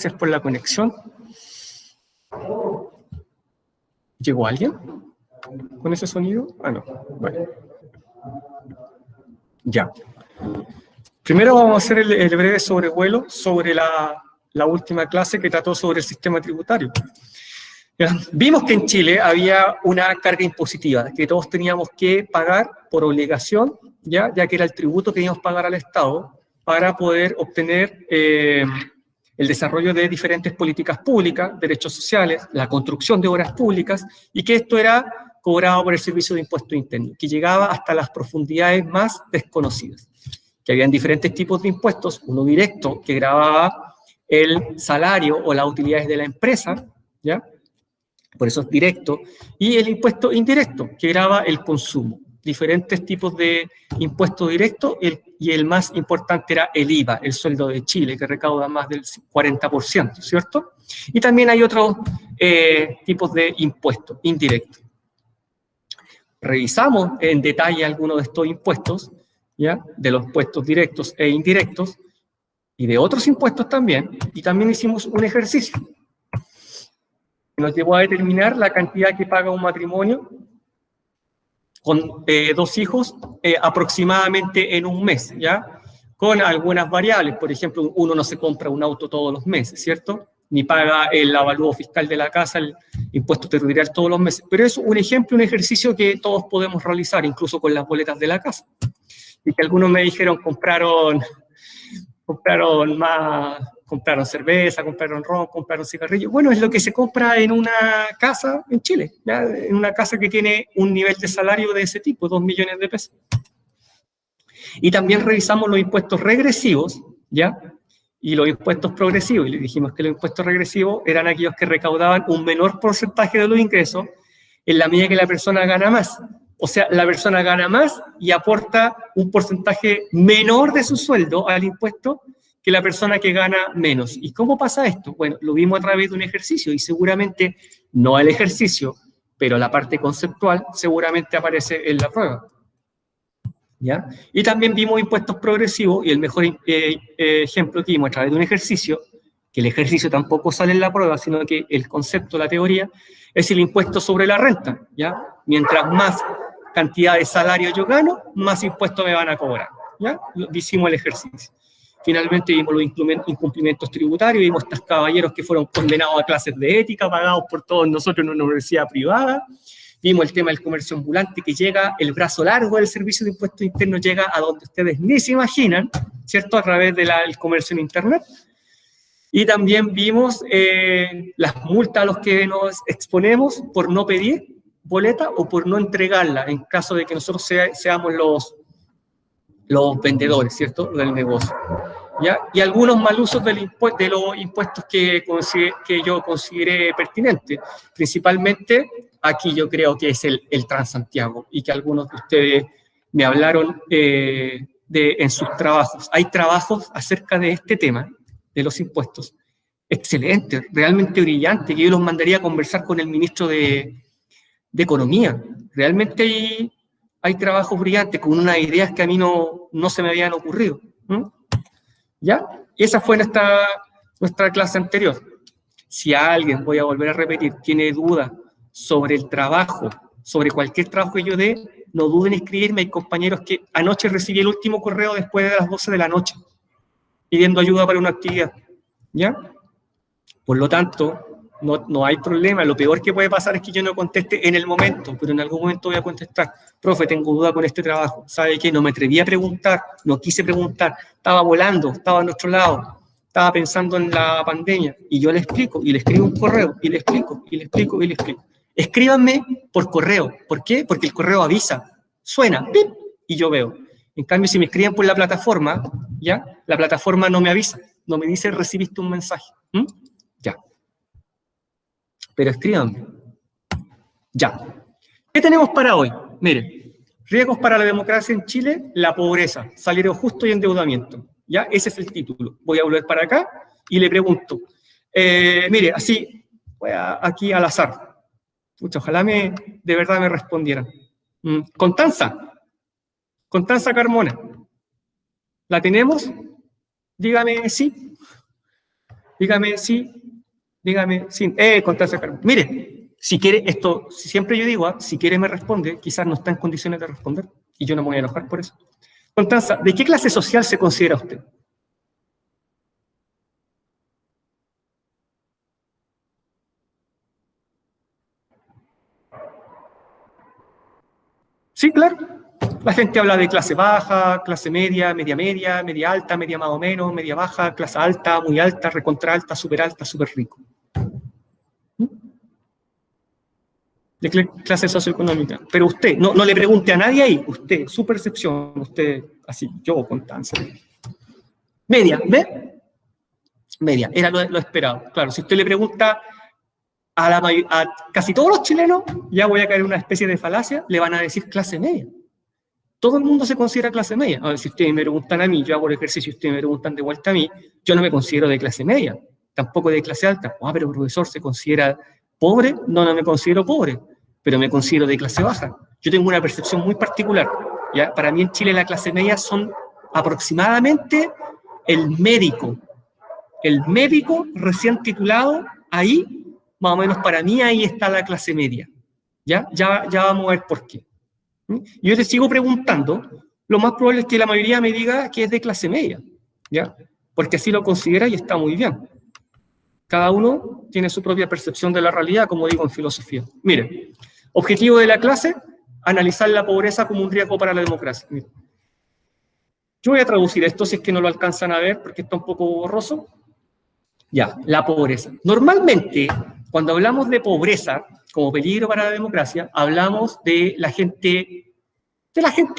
Gracias por la conexión. ¿Llegó alguien con ese sonido? Ah, no. Vale. Ya. Primero vamos a hacer el breve sobrevuelo sobre la última clase que trató sobre el sistema tributario. Ya. Vimos que en Chile había una carga impositiva que todos teníamos que pagar por obligación, ya que era el tributo que íbamos a pagar al Estado para poder obtener el desarrollo de diferentes políticas públicas, derechos sociales, la construcción de obras públicas, y que esto era cobrado por el Servicio de Impuestos Internos, que llegaba hasta las profundidades más desconocidas. Que habían diferentes tipos de impuestos, uno directo, que grababa el salario o las utilidades de la empresa, ¿ya? Por eso es directo, y el impuesto indirecto, que graba el consumo. Diferentes tipos de impuestos directos, y el más importante era el IVA, el sueldo de Chile, que recauda más del 40%, ¿cierto? Y también hay otros tipos de impuestos indirectos. Revisamos en detalle algunos de estos impuestos, ¿ya? De los impuestos directos e indirectos, y de otros impuestos también, y también hicimos un ejercicio. Nos llevó a determinar la cantidad que paga un matrimonio con 2 hijos aproximadamente en un mes, ¿ya? Con algunas variables. Por ejemplo, uno no se compra un auto todos los meses, ¿cierto? Ni paga el avalúo fiscal de la casa, el impuesto territorial todos los meses. Pero es un ejemplo, un ejercicio que todos podemos realizar, incluso con las boletas de la casa. Y que algunos me dijeron, compraron cerveza, compraron ron, compraron cigarrillos. Bueno, es lo que se compra en una casa en Chile, ¿ya? En una casa que tiene un nivel de salario de ese tipo, 2 millones de pesos. Y también revisamos los impuestos regresivos, ¿ya? Y los impuestos progresivos. Y le dijimos que los impuestos regresivos eran aquellos que recaudaban un menor porcentaje de los ingresos en la medida que la persona gana más. O sea, la persona gana más y aporta un porcentaje menor de su sueldo al impuesto que la persona que gana menos. ¿Y cómo pasa esto? Bueno, lo vimos a través de un ejercicio y seguramente, no el ejercicio, pero la parte conceptual seguramente aparece en la prueba. ¿Ya? Y también vimos impuestos progresivos y el mejor ejemplo que vimos a través de un ejercicio, que el ejercicio tampoco sale en la prueba, sino que el concepto, la teoría, es el impuesto sobre la renta, ¿ya? Mientras más cantidad de salario yo gano, más impuestos me van a cobrar, ¿ya? Hicimos el ejercicio. Finalmente vimos los incumplimientos tributarios, vimos estos caballeros que fueron condenados a clases de ética, pagados por todos nosotros en una universidad privada. Vimos el tema del comercio ambulante, que llega, el brazo largo del Servicio de Impuestos Internos llega a donde ustedes ni se imaginan, ¿cierto? A través del comercio en Internet. Y también vimos las multas a las que nos exponemos por no pedir boleta o por no entregarla, en caso de que nosotros seamos los vendedores, ¿cierto? Del negocio, ¿ya? Y algunos mal usos de los impuestos que yo consideré pertinentes. Principalmente, aquí yo creo que es el Transantiago, y que algunos de ustedes me hablaron en sus trabajos. Hay trabajos acerca de este tema, de los impuestos, excelente, realmente brillante, que yo los mandaría a conversar con el ministro de Economía. Realmente hay trabajos brillantes con unas ideas que a mí no se me habían ocurrido. ¿Ya? Esa fue nuestra clase anterior. Si alguien, voy a volver a repetir, tiene duda sobre el trabajo, sobre cualquier trabajo que yo dé, no duden en escribirme. Hay compañeros que anoche recibí el último correo después de las 12 de la noche, pidiendo ayuda para una actividad, ¿ya? Por lo tanto, no hay problema. Lo peor que puede pasar es que yo no conteste en el momento, pero en algún momento voy a contestar. Profe, tengo duda con este trabajo. ¿Sabe qué? No me atreví a preguntar, no quise preguntar. Estaba volando, estaba a nuestro lado, estaba pensando en la pandemia. Y yo le explico, y le escribo un correo, y le explico, y le explico, y le explico. Escríbanme por correo. ¿Por qué? Porque el correo avisa. Suena, ¡pip! Y yo veo. En cambio, si me escriben por la plataforma, ¿ya? La plataforma no me avisa, no me dice recibiste un mensaje. Ya. Pero escríbanme. Ya. ¿Qué tenemos para hoy? Miren, riesgos para la democracia en Chile, la pobreza, salario justo y endeudamiento. ¿Ya? Ese es el título. Voy a volver para acá y le pregunto. Mire, así, aquí al azar. Ojalá de verdad me respondieran. Constanza Carmona. ¿La tenemos? Dígame sí. Dígame sí, dígame sí. Constanza Carmona. Mire, si quiere, esto, siempre yo digo, si quiere me responde, quizás no está en condiciones de responder, y yo no me voy a enojar por eso. Constanza, ¿de qué clase social se considera usted? Sí, claro. La gente habla de clase baja, clase media, media alta, media más o menos, media baja, clase alta, muy alta, recontra alta, súper rico. De clase socioeconómica. Pero usted, no le pregunte a nadie ahí, usted, su percepción, usted, así, yo, Constanza. Media, ¿ve? Media, era lo esperado. Claro, si usted le pregunta a casi todos los chilenos, ya voy a caer en una especie de falacia, le van a decir clase media. Todo el mundo se considera clase media. A ver, si ustedes me preguntan a mí, yo hago el ejercicio, ustedes me preguntan de vuelta a mí, yo no me considero de clase media, tampoco de clase alta. Pero el profesor se considera pobre. No me considero pobre, pero me considero de clase baja. Yo tengo una percepción muy particular. ¿Ya? Para mí en Chile la clase media son aproximadamente el médico recién titulado, ahí, más o menos para mí, ahí está la clase media. Ya vamos a ver por qué. Yo te sigo preguntando, lo más probable es que la mayoría me diga que es de clase media, ¿ya? Porque así lo considera y está muy bien. Cada uno tiene su propia percepción de la realidad, como digo en filosofía. Mire, objetivo de la clase, analizar la pobreza como un riesgo para la democracia. Mire. Yo voy a traducir esto si es que no lo alcanzan a ver, porque está un poco borroso. Ya, la pobreza. Normalmente, cuando hablamos de pobreza como peligro para la democracia, hablamos de la gente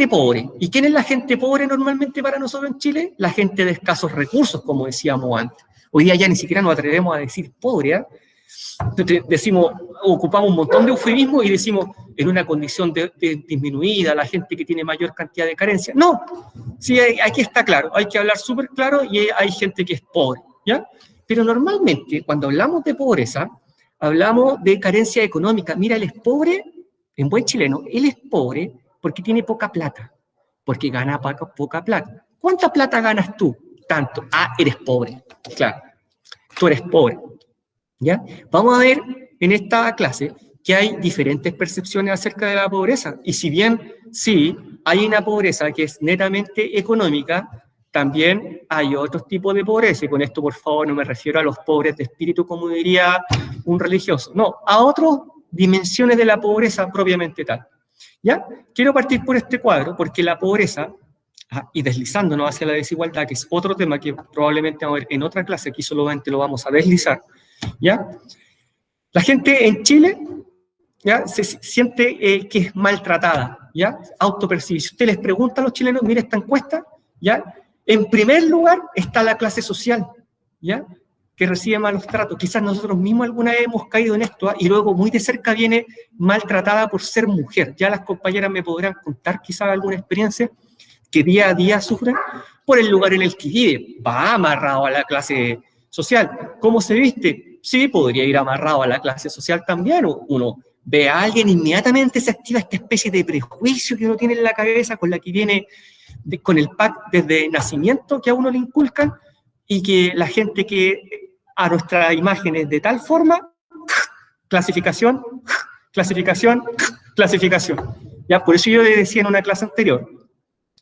pobre. ¿Y quién es la gente pobre normalmente para nosotros en Chile? La gente de escasos recursos, como decíamos antes. Hoy día ya ni siquiera nos atrevemos a decir pobre, ¿eh? Decimos, ocupamos un montón de eufemismos y decimos en una condición disminuida, la gente que tiene mayor cantidad de carencia. No, sí, aquí está claro, hay que hablar súper claro y hay gente que es pobre, ¿ya? Pero normalmente, cuando hablamos de pobreza, hablamos de carencia económica. Mira, él es pobre, en buen chileno, él es pobre porque tiene poca plata, porque gana poca plata. ¿Cuánta plata ganas tú? Tanto. Eres pobre. Claro, tú eres pobre. ¿Ya? Vamos a ver en esta clase que hay diferentes percepciones acerca de la pobreza. Y si bien, sí, hay una pobreza que es netamente económica, también hay otros tipos de pobreza, y con esto, por favor, no me refiero a los pobres de espíritu, como diría un religioso, no, a otras dimensiones de la pobreza propiamente tal. ¿Ya? Quiero partir por este cuadro, porque la pobreza, y deslizándonos hacia la desigualdad, que es otro tema que probablemente vamos a ver en otra clase, aquí solamente lo vamos a deslizar, ¿ya? La gente en Chile, ¿ya? Se siente que es maltratada, ¿ya? Autopercibe. Si usted les pregunta a los chilenos, mire esta encuesta, ¿ya? En primer lugar está la clase social, ¿ya? Que recibe malos tratos. Quizás nosotros mismos alguna vez hemos caído en esto, y luego muy de cerca viene maltratada por ser mujer. Ya las compañeras me podrán contar quizás alguna experiencia que día a día sufren por el lugar en el que vive. Va amarrado a la clase social. ¿Cómo se viste? Sí, podría ir amarrado a la clase social también. Uno ve a alguien, inmediatamente se activa esta especie de prejuicio que uno tiene en la cabeza, con la que viene con el pack desde nacimiento que a uno le inculcan, y que la gente que a nuestra imagen es de tal forma, clasificación, clasificación, clasificación. ¿Ya? Por eso yo le decía en una clase anterior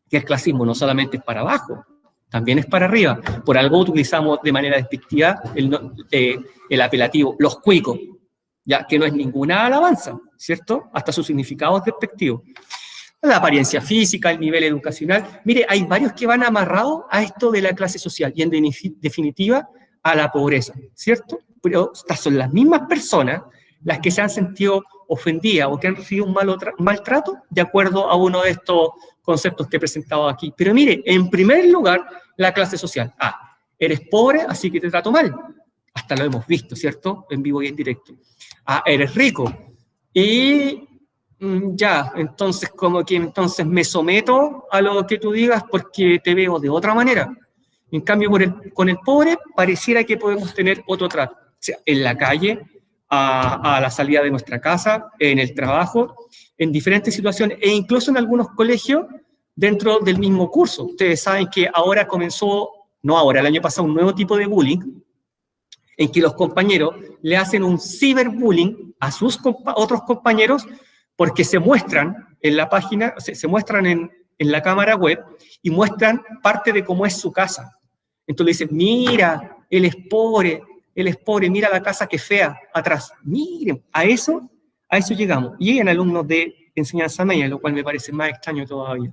que el clasismo no solamente es para abajo, también es para arriba. Por algo utilizamos de manera despectiva el apelativo los cuicos, ya que no es ninguna alabanza, ¿cierto? Hasta su significado es despectivo. La apariencia física, el nivel educacional. Mire, hay varios que van amarrados a esto de la clase social y en definitiva a la pobreza, ¿cierto? Pero estas son las mismas personas las que se han sentido ofendidas o que han recibido un maltrato de acuerdo a uno de estos conceptos que he presentado aquí. Pero mire, en primer lugar, la clase social. Eres pobre, así que te trato mal. Hasta lo hemos visto, ¿cierto? En vivo y en directo. Eres rico. Y ya, entonces como que entonces me someto a lo que tú digas porque te veo de otra manera. En cambio, con el pobre pareciera que podemos tener otro trato. O sea, en la calle, a la salida de nuestra casa, en el trabajo, en diferentes situaciones, e incluso en algunos colegios dentro del mismo curso. Ustedes saben que ahora comenzó, no ahora, el año pasado, un nuevo tipo de bullying, en que los compañeros le hacen un ciberbullying a sus otros compañeros porque se muestran en la página, se muestran en la cámara web y muestran parte de cómo es su casa. Entonces le dicen, mira, él es pobre, mira la casa que fea atrás. Miren, a eso llegamos. Y llegan alumnos de enseñanza media, lo cual me parece más extraño todavía.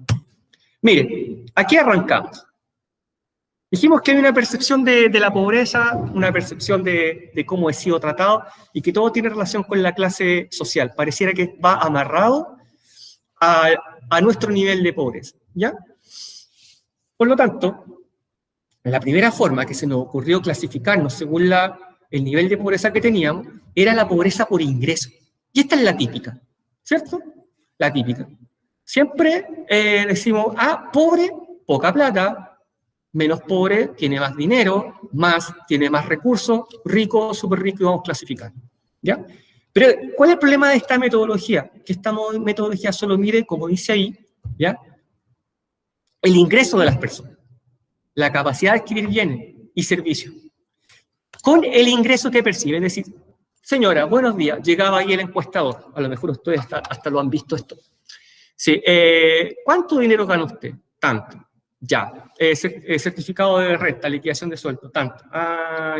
Miren, aquí arrancamos. Dijimos que hay una percepción de la pobreza, una percepción de cómo he sido tratado y que todo tiene relación con la clase social. Pareciera que va amarrado a nuestro nivel de pobreza, ¿ya? Por lo tanto, la primera forma que se nos ocurrió clasificarnos según el nivel de pobreza que teníamos era la pobreza por ingreso. Y esta es la típica, ¿cierto? La típica. Siempre decimos, pobre, poca plata. Menos pobre, tiene más dinero, tiene más recursos, rico, súper rico, y vamos clasificando, ¿ya? Pero, ¿cuál es el problema de esta metodología? Que esta metodología solo mide, como dice ahí, ¿ya? El ingreso de las personas, la capacidad de adquirir bienes y servicios, con el ingreso que percibe. Es decir, señora, buenos días, llegaba ahí el encuestador, a lo mejor ustedes hasta lo han visto esto. Sí, ¿cuánto dinero gana usted? Tanto. Ya, certificado de renta, liquidación de sueldo, tanto.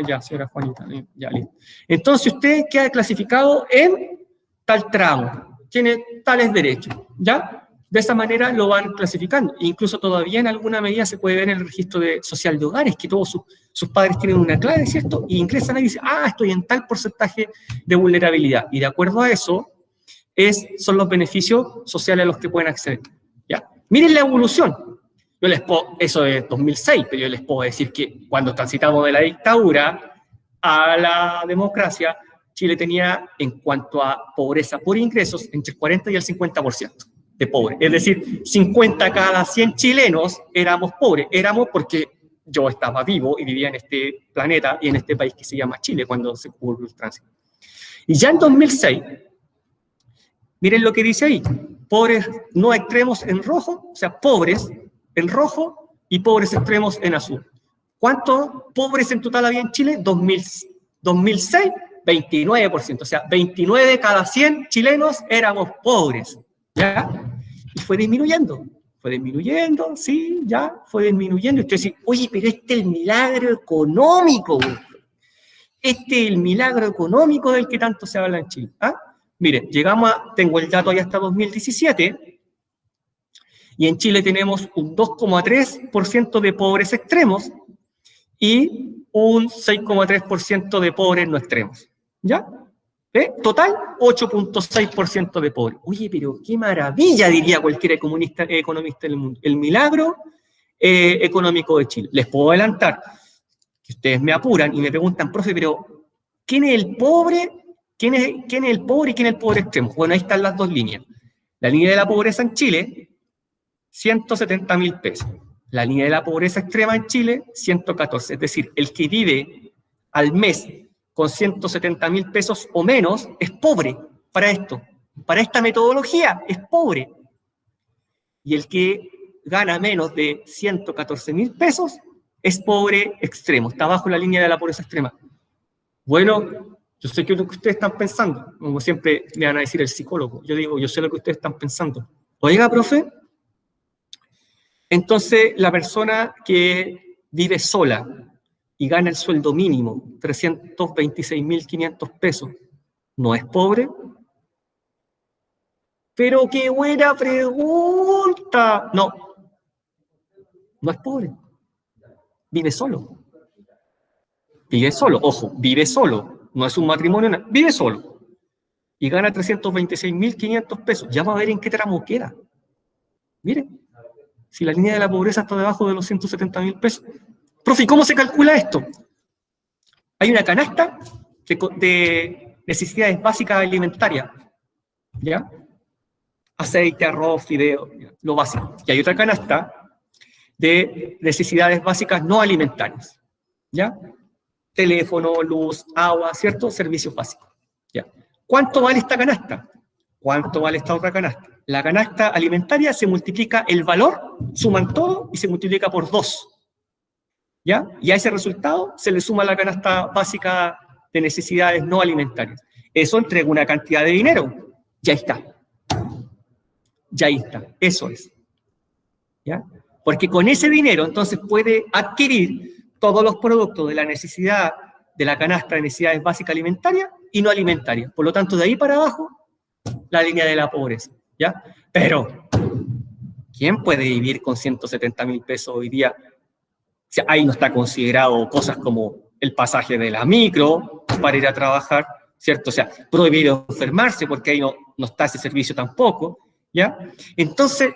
Ya, señora Juanita, ya, listo. Entonces usted queda clasificado en tal tramo, tiene tales derechos, ¿ya? De esa manera lo van clasificando. Incluso todavía en alguna medida se puede ver en el registro social de hogares que todos sus padres tienen una clave, ¿cierto? Y ingresan ahí y dicen, estoy en tal porcentaje de vulnerabilidad. Y de acuerdo a eso, son los beneficios sociales a los que pueden acceder, ¿ya? Miren la evolución. Eso es 2006, pero yo les puedo decir que cuando transitamos de la dictadura a la democracia, Chile tenía, en cuanto a pobreza por ingresos, entre el 40 y el 50% de pobres. Es decir, 50 cada 100 chilenos éramos pobres. Éramos porque yo estaba vivo y vivía en este planeta y en este país que se llama Chile cuando se ocurrió el tránsito. Y ya en 2006, miren lo que dice ahí, pobres no extremos en rojo, o sea, pobres en rojo y pobres extremos en azul. ¿Cuántos pobres en total había en Chile? 2006, 29%. O sea, 29 cada 100 chilenos éramos pobres, ¿ya? Y fue disminuyendo, sí, ya, fue disminuyendo. Y usted dice, oye, pero este es el milagro económico, este es el milagro económico del que tanto se habla en Chile. Miren, tengo el dato ahí hasta 2017, y en Chile tenemos un 2,3% de pobres extremos y un 6,3% de pobres no extremos. ¿Ya? Total, 8,6% de pobres. Oye, pero qué maravilla, diría cualquier economista del mundo. El milagro económico de Chile. Les puedo adelantar que ustedes me apuran y me preguntan, profe, pero ¿quién es el pobre? ¿Quién es el pobre y quién es el pobre extremo? Bueno, ahí están las dos líneas. La línea de la pobreza en Chile, 170.000 pesos. La línea de la pobreza extrema en Chile, 114. Es decir, el que vive al mes con 170.000 pesos o menos es pobre para esto. Para esta metodología es pobre. Y el que gana menos de 114.000 pesos es pobre extremo. Está bajo la línea de la pobreza extrema. Bueno, yo sé que lo que ustedes están pensando. Como siempre le van a decir el psicólogo. Yo digo, yo sé lo que ustedes están pensando. Oiga, profe, entonces la persona que vive sola y gana el sueldo mínimo, 326.500 pesos, ¿no es pobre? Pero qué buena pregunta. No es pobre. Vive solo. Vive solo, ojo, vive solo. No es un matrimonio, no, vive solo. Y gana 326.500 pesos. Ya va a ver en qué tramo queda. Miren. Si la línea de la pobreza está debajo de los 170.000 pesos. Profe, ¿cómo se calcula esto? Hay una canasta de necesidades básicas alimentarias, ¿ya? Aceite, arroz, fideo, lo básico. Y hay otra canasta de necesidades básicas no alimentarias, ¿ya? Teléfono, luz, agua, ¿cierto? Servicios básicos, ¿ya? ¿Cuánto vale esta canasta? ¿Cuánto vale esta otra canasta? La canasta alimentaria se multiplica el valor, suman todo y se multiplica por 2. ¿ya? Y a ese resultado se le suma la canasta básica de necesidades no alimentarias. Eso entrega una cantidad de dinero. Ya está. Ya está. Eso es. ¿Ya? Porque con ese dinero, entonces, puede adquirir todos los productos de la necesidad, de la canasta de necesidades básicas alimentarias y no alimentarias. Por lo tanto, de ahí para abajo, la línea de la pobreza. ¿Ya? Pero, ¿quién puede vivir con 170.000 pesos hoy día? O sea, ahí no está considerado cosas como el pasaje de la micro para ir a trabajar, ¿cierto? O sea, prohibir enfermarse porque ahí no está ese servicio tampoco, ¿ya? Entonces,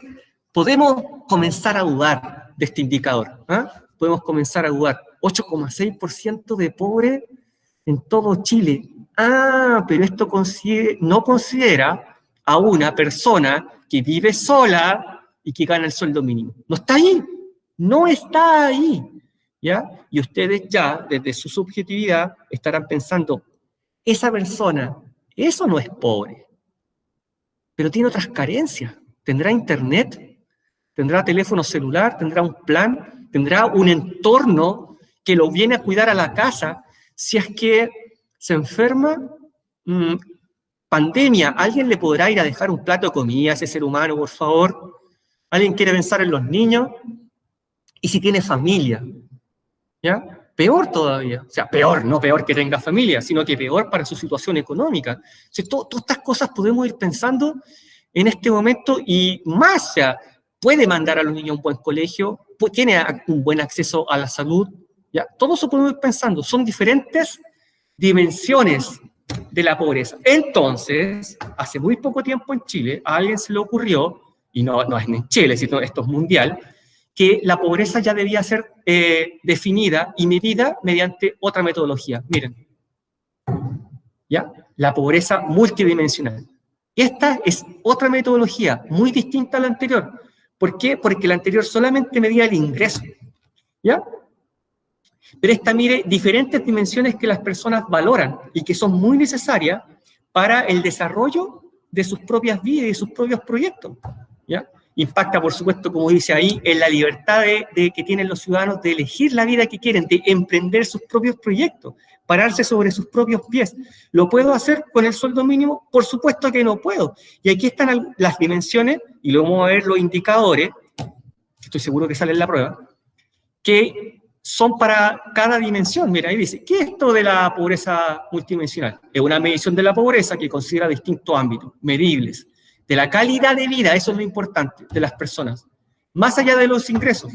podemos comenzar a dudar de este indicador, ¿eh? Podemos comenzar a dudar. 8,6% de pobres en todo Chile. Ah, pero esto no considera a una persona que vive sola y que gana el sueldo mínimo. No está ahí. No está ahí, ¿ya? Y ustedes ya, desde su subjetividad, estarán pensando, esa persona, eso no es pobre, pero tiene otras carencias. ¿Tendrá internet? ¿Tendrá teléfono celular? ¿Tendrá un plan? ¿Tendrá un entorno que lo viene a cuidar a la casa? Si es que se enferma, pandemia, ¿alguien le podrá ir a dejar un plato de comida a ese ser humano, por favor? ¿Alguien quiere pensar en los niños? Y si tiene familia, ¿ya? Peor todavía. O sea, peor, no peor que tenga familia, sino que peor para su situación económica. O sea, todas estas cosas podemos ir pensando en este momento y más. O sea, puede mandar a los niños a un buen colegio, tiene un buen acceso a la salud, ¿ya? Todo eso podemos ir pensando. Son diferentes dimensiones de la pobreza. Entonces, hace muy poco tiempo en Chile, a alguien se le ocurrió, y no es en Chile, sino esto es mundial, que la pobreza ya debía ser definida y medida mediante otra metodología. Miren, ¿ya? La pobreza multidimensional. Esta es otra metodología muy distinta a la anterior. ¿Por qué? Porque la anterior solamente medía el ingreso, ¿ya? Pero esta mide diferentes dimensiones que las personas valoran y que son muy necesarias para el desarrollo de sus propias vidas y de sus propios proyectos, ¿ya? Impacta, por supuesto, como dice ahí, en la libertad que tienen los ciudadanos de elegir la vida que quieren, de emprender sus propios proyectos, pararse sobre sus propios pies. ¿Lo puedo hacer con el sueldo mínimo? Por supuesto que no puedo. Y aquí están las dimensiones, y luego vamos a ver los indicadores, estoy seguro que sale en la prueba, que son para cada dimensión. Mira, ahí dice, ¿qué es esto de la pobreza multidimensional? Es una medición de la pobreza que considera distintos ámbitos, medibles, de la calidad de vida, eso es lo importante, de las personas. Más allá de los ingresos,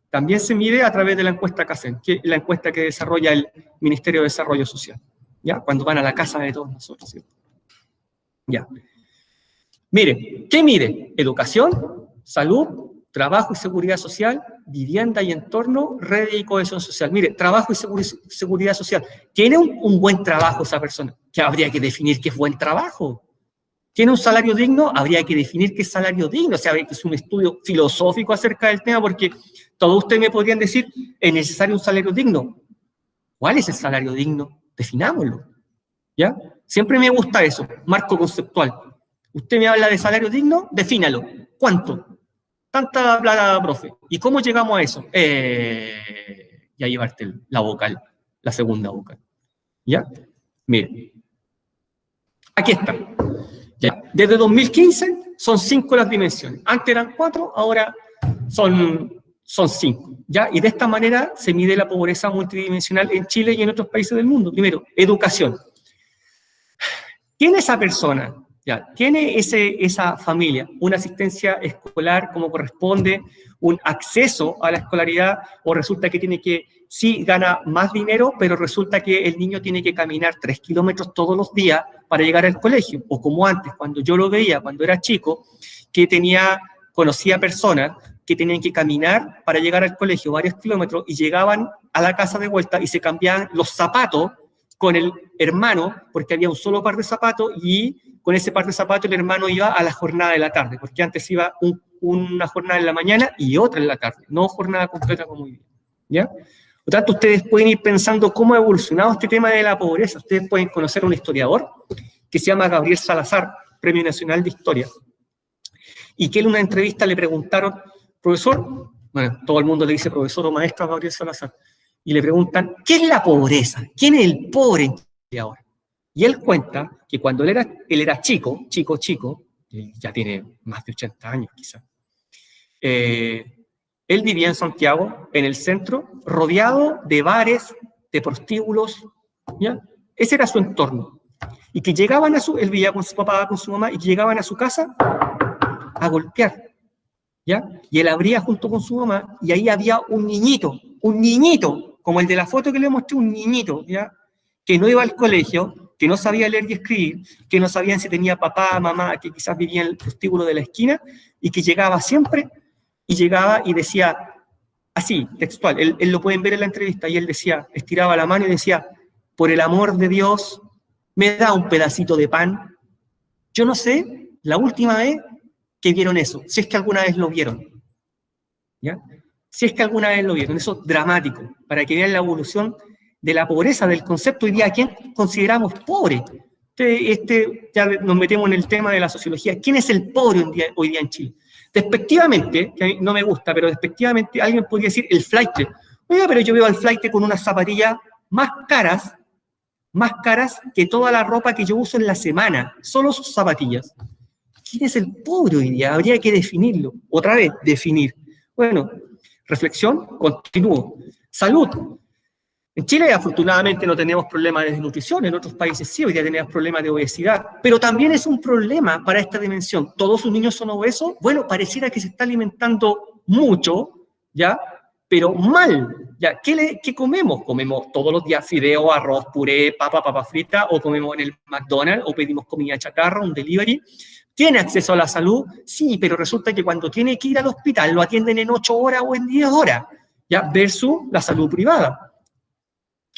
también se mide a través de la encuesta CACEN, que es la encuesta que desarrolla el Ministerio de Desarrollo Social, ¿ya? Cuando van a la casa de todos nosotros, ¿cierto? Ya. Mire, ¿qué mide? Educación, salud, trabajo y seguridad social, vivienda y entorno, red y cohesión social. Mire, trabajo y seguridad social. ¿Tiene un buen trabajo esa persona? Que habría que definir qué es buen trabajo. ¿Tiene un salario digno? Habría que definir qué es salario digno. O sea, que es un estudio filosófico acerca del tema, porque todos ustedes me podrían decir, ¿es necesario un salario digno? ¿Cuál es el salario digno? Definámoslo, ¿ya? Siempre me gusta eso, marco conceptual. Usted me habla de salario digno, defínalo. ¿Cuánto? Tanta plata, profe. ¿Y cómo llegamos a eso? Ya llevarte la vocal, la segunda vocal. ¿Ya? Mire. Aquí está. Ya. Desde 2015 son 5 las dimensiones. Antes eran 4, ahora son 5. ¿Ya? Y de esta manera se mide la pobreza multidimensional en Chile y en otros países del mundo. Primero, educación. ¿Tiene esa persona? Ya, ¿tiene esa familia una asistencia escolar como corresponde, un acceso a la escolaridad, o resulta que sí gana más dinero, pero resulta que el niño tiene que caminar 3 kilómetros todos los días para llegar al colegio? O como antes, cuando yo lo veía, cuando era chico, que conocía personas que tenían que caminar para llegar al colegio varios kilómetros y llegaban a la casa de vuelta y se cambiaban los zapatos con el hermano, porque había un solo par de zapatos, y con ese par de zapatos el hermano iba a la jornada de la tarde, porque antes iba una jornada en la mañana y otra en la tarde, no jornada completa como hoy día, ¿ya? Por tanto, ustedes pueden ir pensando cómo ha evolucionado este tema de la pobreza. Ustedes pueden conocer a un historiador que se llama Gabriel Salazar, Premio Nacional de Historia, y que en una entrevista le preguntaron, profesor, bueno, todo el mundo le dice profesor o maestro a Gabriel Salazar, y le preguntan, ¿qué es la pobreza? ¿Quién es el pobre en Chile ahora? Y él cuenta que cuando él era chico, él ya tiene más de 80 años quizás, él vivía en Santiago, en el centro, rodeado de bares, de prostíbulos, ¿ya? Ese era su entorno. Y que llegaban él vivía con su papá, con su mamá, y que llegaban a su casa a golpear, ¿ya? Y él abría junto con su mamá, y ahí había un niñito, como el de la foto que le mostré, un niñito, ¿ya? Que no iba al colegio, que no sabía leer y escribir, que no sabían si tenía papá, mamá, que quizás vivía en el prostíbulo de la esquina, y que llegaba siempre, y llegaba y decía, así, textual, él lo pueden ver en la entrevista, y él decía, estiraba la mano y decía, por el amor de Dios, me da un pedacito de pan. Yo no sé la última vez que vieron eso, si es que alguna vez lo vieron, ¿ya? Si es que alguna vez lo vieron, eso es dramático, para que vean la evolución de la pobreza, del concepto hoy día, ¿a quién consideramos pobre? Ya nos metemos en el tema de la sociología, ¿quién es el pobre hoy día en Chile? Despectivamente, que a mí no me gusta, pero despectivamente alguien podría decir el flaite. Oiga, pero yo veo al flaite con unas zapatillas más caras que toda la ropa que yo uso en la semana, solo sus zapatillas. ¿Quién es el pobre hoy día? Habría que definirlo. Otra vez, definir. Bueno, reflexión, continúo. Salud. En Chile, afortunadamente, no tenemos problemas de desnutrición, en otros países sí, hoy día tenemos problemas de obesidad, pero también es un problema para esta dimensión. ¿Todos sus niños son obesos? Bueno, pareciera que se está alimentando mucho, ¿ya? Pero mal, ¿ya? ¿Qué comemos? ¿Comemos todos los días fideo, arroz, puré, papa frita, o comemos en el McDonald's, o pedimos comida chatarra, un delivery? ¿Tiene acceso a la salud? Sí, pero resulta que cuando tiene que ir al hospital lo atienden en 8 horas o en 10 horas, ¿ya? Versus la salud privada.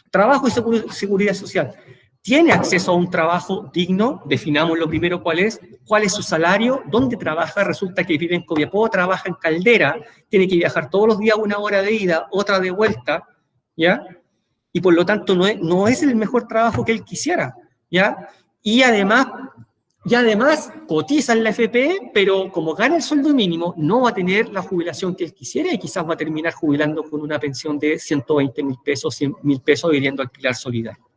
Trabajo y seguridad social. ¿Tiene acceso a un trabajo digno? Definamos lo primero cuál es su salario, dónde trabaja. Resulta que vive en Copiapó, trabaja en Caldera, tiene que viajar todos los días 1 hora de ida, otra de vuelta, ¿ya? Y por lo tanto no es el mejor trabajo que él quisiera, ¿ya? Y además cotiza en la FP, pero como gana el sueldo mínimo, no va a tener la jubilación que él quisiera y quizás va a terminar jubilando con una pensión de 120.000 pesos, 100.000 pesos viviendo al pilar solidario.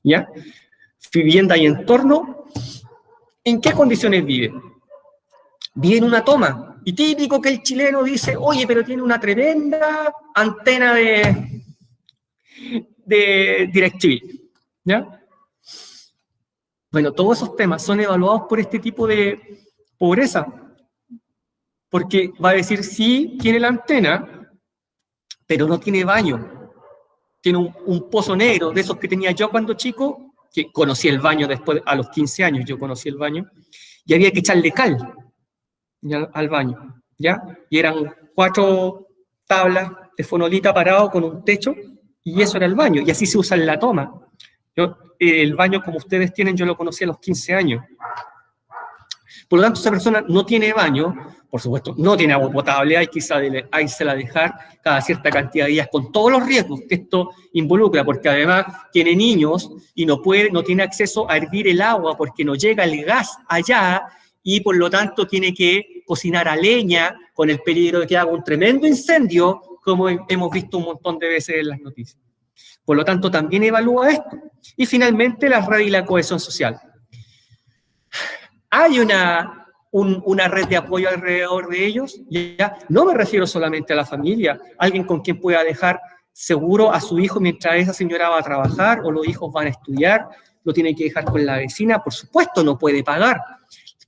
¿Ya? Vivienda y entorno. ¿En qué condiciones vive? Vive en una toma. Y típico que el chileno dice, oye, pero tiene una tremenda antena de DirecTV. ¿Ya? Bueno, todos esos temas son evaluados por este tipo de pobreza, porque va a decir, sí, tiene la antena, pero no tiene baño. Tiene un pozo negro, de esos que tenía yo cuando chico, que conocí el baño después, a los 15 años yo conocí el baño, y había que echarle cal al baño, ¿ya? Y eran 4 tablas de fonolita parado con un techo, y eso era el baño, y así se usa en la toma. El baño como ustedes tienen, yo lo conocí a los 15 años. Por lo tanto, esa persona no tiene baño, por supuesto, no tiene agua potable, hay que la dejar cada cierta cantidad de días, con todos los riesgos que esto involucra, porque además tiene niños y no tiene acceso a hervir el agua porque no llega el gas allá, y por lo tanto tiene que cocinar a leña, con el peligro de que haga un tremendo incendio, como hemos visto un montón de veces en las noticias. Por lo tanto, también evalúa esto. Y finalmente, la red y la cohesión social. Hay una red de apoyo alrededor de ellos, ¿ya? No me refiero solamente a la familia, alguien con quien pueda dejar seguro a su hijo mientras esa señora va a trabajar o los hijos van a estudiar, lo tiene que dejar con la vecina, por supuesto no puede pagar.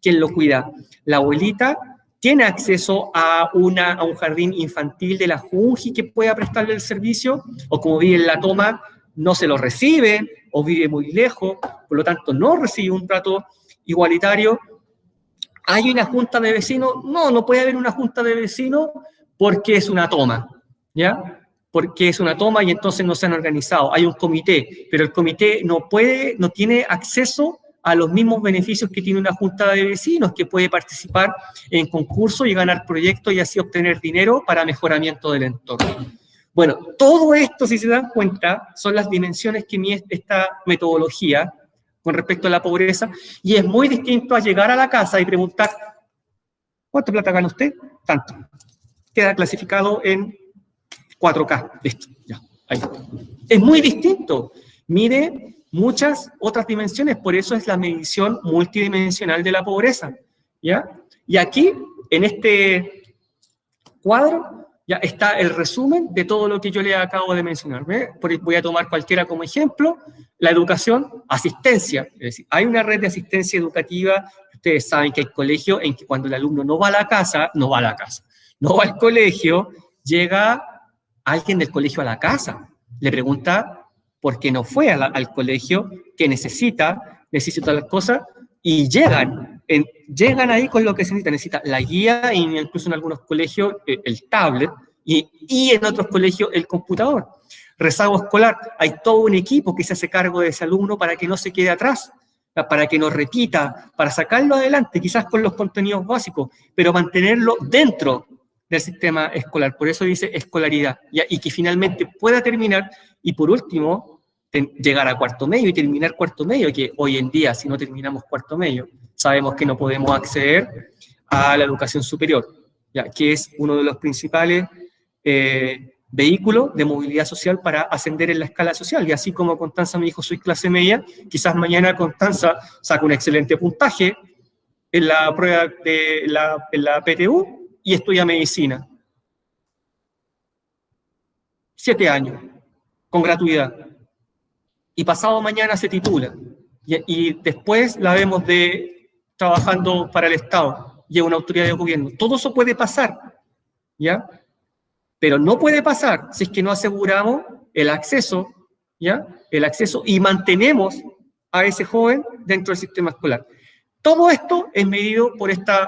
¿Quién lo cuida? La abuelita. ¿Tiene acceso a un jardín infantil de la Junji que pueda prestarle el servicio? O como vive en la toma, no se lo recibe, o vive muy lejos, por lo tanto no recibe un trato igualitario. ¿Hay una junta de vecinos? No puede haber una junta de vecinos porque es una toma, ¿ya? Porque es una toma y entonces no se han organizado. Hay un comité, pero el comité no tiene acceso a los mismos beneficios que tiene una junta de vecinos, que puede participar en concursos y ganar proyectos y así obtener dinero para mejoramiento del entorno. Bueno, todo esto, si se dan cuenta, son las dimensiones que mide esta metodología con respecto a la pobreza, y es muy distinto a llegar a la casa y preguntar, ¿cuánto plata gana usted? Tanto. Queda clasificado en 4K. Listo, ya. Ahí. Es muy distinto. Mide muchas otras dimensiones, por eso es la medición multidimensional de la pobreza, ¿ya? Y aquí, en este cuadro, ya está el resumen de todo lo que yo le acabo de mencionar. Voy a tomar cualquiera como ejemplo. La educación, asistencia. Es decir, hay una red de asistencia educativa. Ustedes saben que hay colegios en que cuando el alumno no va a la casa, no va al colegio, llega alguien del colegio a la casa. Le pregunta por qué no fue al colegio, qué necesita las cosas, y llegan ahí con lo que se necesita la guía, e incluso en algunos colegios el tablet, y en otros colegios el computador. Rezago escolar, hay todo un equipo que se hace cargo de ese alumno para que no se quede atrás, para que no repita, para sacarlo adelante, quizás con los contenidos básicos, pero mantenerlo dentro del sistema escolar. Por eso dice escolaridad, y que finalmente pueda terminar, y por último, llegar a cuarto medio y terminar cuarto medio, que hoy en día, si no terminamos cuarto medio, sabemos que no podemos acceder a la educación superior, ya que es uno de los principales vehículos de movilidad social para ascender en la escala social. Y así como Constanza me dijo, soy clase media, quizás mañana Constanza saca un excelente puntaje en la prueba de en la PTU y estudia medicina. 7 años, con gratuidad. Y pasado mañana se titula. Y después la vemos trabajando para el Estado y es una autoridad de gobierno. Todo eso puede pasar, ¿ya? Pero no puede pasar si es que no aseguramos el acceso, ¿ya? El acceso y mantenemos a ese joven dentro del sistema escolar. Todo esto es medido por esta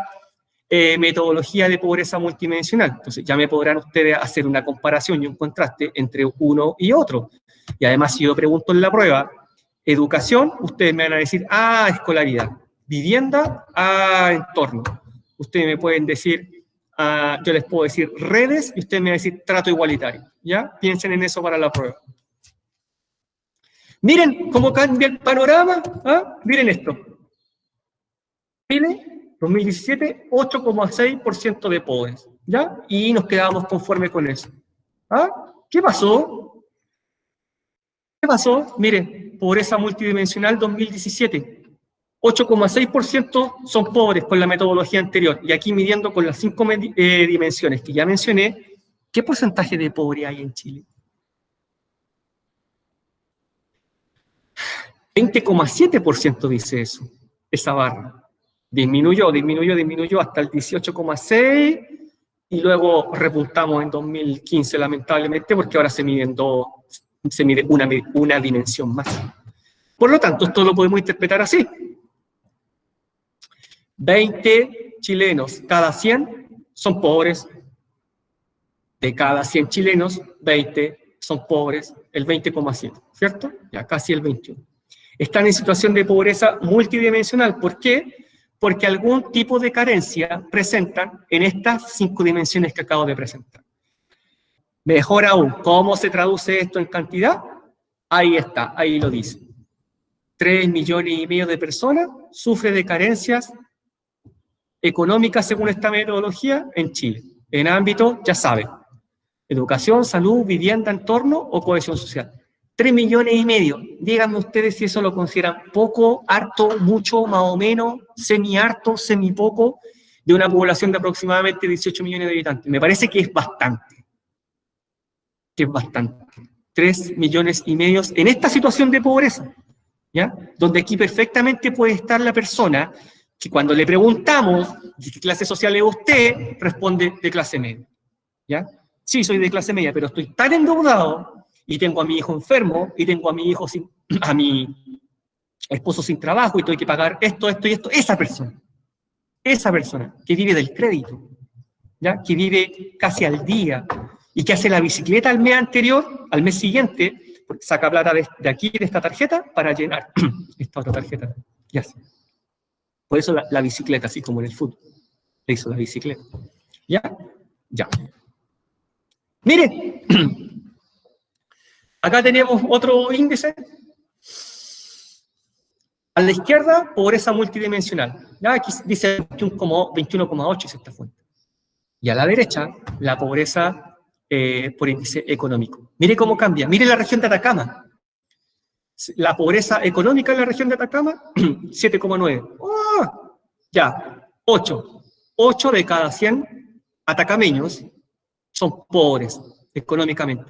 metodología de pobreza multidimensional. Entonces ya me podrán ustedes hacer una comparación y un contraste entre uno y otro. Y además, si yo pregunto en la prueba, educación, ustedes me van a decir, escolaridad. Vivienda, entorno. Ustedes me pueden decir, yo les puedo decir redes, y ustedes me van a decir trato igualitario. ¿Ya? Piensen en eso para la prueba. Miren cómo cambia el panorama. Miren esto. Chile, 2017, 8,6% de pobres. ¿Ya? Y nos quedamos conformes con eso. ¿Qué pasó? ¿Qué pasó? Miren, pobreza multidimensional 2017. 8,6% son pobres con la metodología anterior. Y aquí midiendo con las 5 dimensiones que ya mencioné, ¿qué porcentaje de pobre hay en Chile? 20,7% dice eso, esa barra. Disminuyó hasta el 18,6% y luego repuntamos en 2015, lamentablemente, porque ahora se mide una dimensión más. Por lo tanto, esto lo podemos interpretar así. 20 chilenos cada 100 son pobres. De cada 100 chilenos, 20 son pobres, el 20,7, ¿cierto? Ya casi el 21. Están en situación de pobreza multidimensional. ¿Por qué? Porque algún tipo de carencia presentan en estas 5 dimensiones que acabo de presentar. Mejor aún, ¿cómo se traduce esto en cantidad? Ahí está, ahí lo dice. 3,5 millones de personas sufren de carencias económicas según esta metodología en Chile. En ámbito, ya saben, educación, salud, vivienda, entorno o cohesión social. 3,5 millones. Díganme ustedes si eso lo consideran poco, harto, mucho, más o menos, semi-harto, semi-poco, de una población de aproximadamente 18 millones de habitantes. Me parece que es bastante. 3,5 millones en esta situación de pobreza, ¿ya? Donde aquí perfectamente puede estar la persona que cuando le preguntamos de qué clase social es usted, responde de clase media, ¿ya? Sí, soy de clase media, pero estoy tan endeudado y tengo a mi hijo enfermo y tengo a mi esposo sin trabajo y tengo que pagar esto y esto. Esa persona que vive del crédito, ¿ya? Que vive casi al día y que hace la bicicleta al mes anterior, al mes siguiente, porque saca plata de aquí, de esta tarjeta, para llenar esta otra tarjeta. Ya sé. Por eso la bicicleta, así como en el fútbol. Le hizo la bicicleta. ¿Ya? Ya. Mire, acá tenemos otro índice. A la izquierda, pobreza multidimensional. ¿Ya? Aquí dice 21,8 es esta fuente. Y a la derecha, la pobreza por índice económico. Mire cómo cambia. Mire la región de Atacama. La pobreza económica en la región de Atacama, 7,9. ¡Oh! Ya, 8. 8 de cada 100 atacameños son pobres económicamente.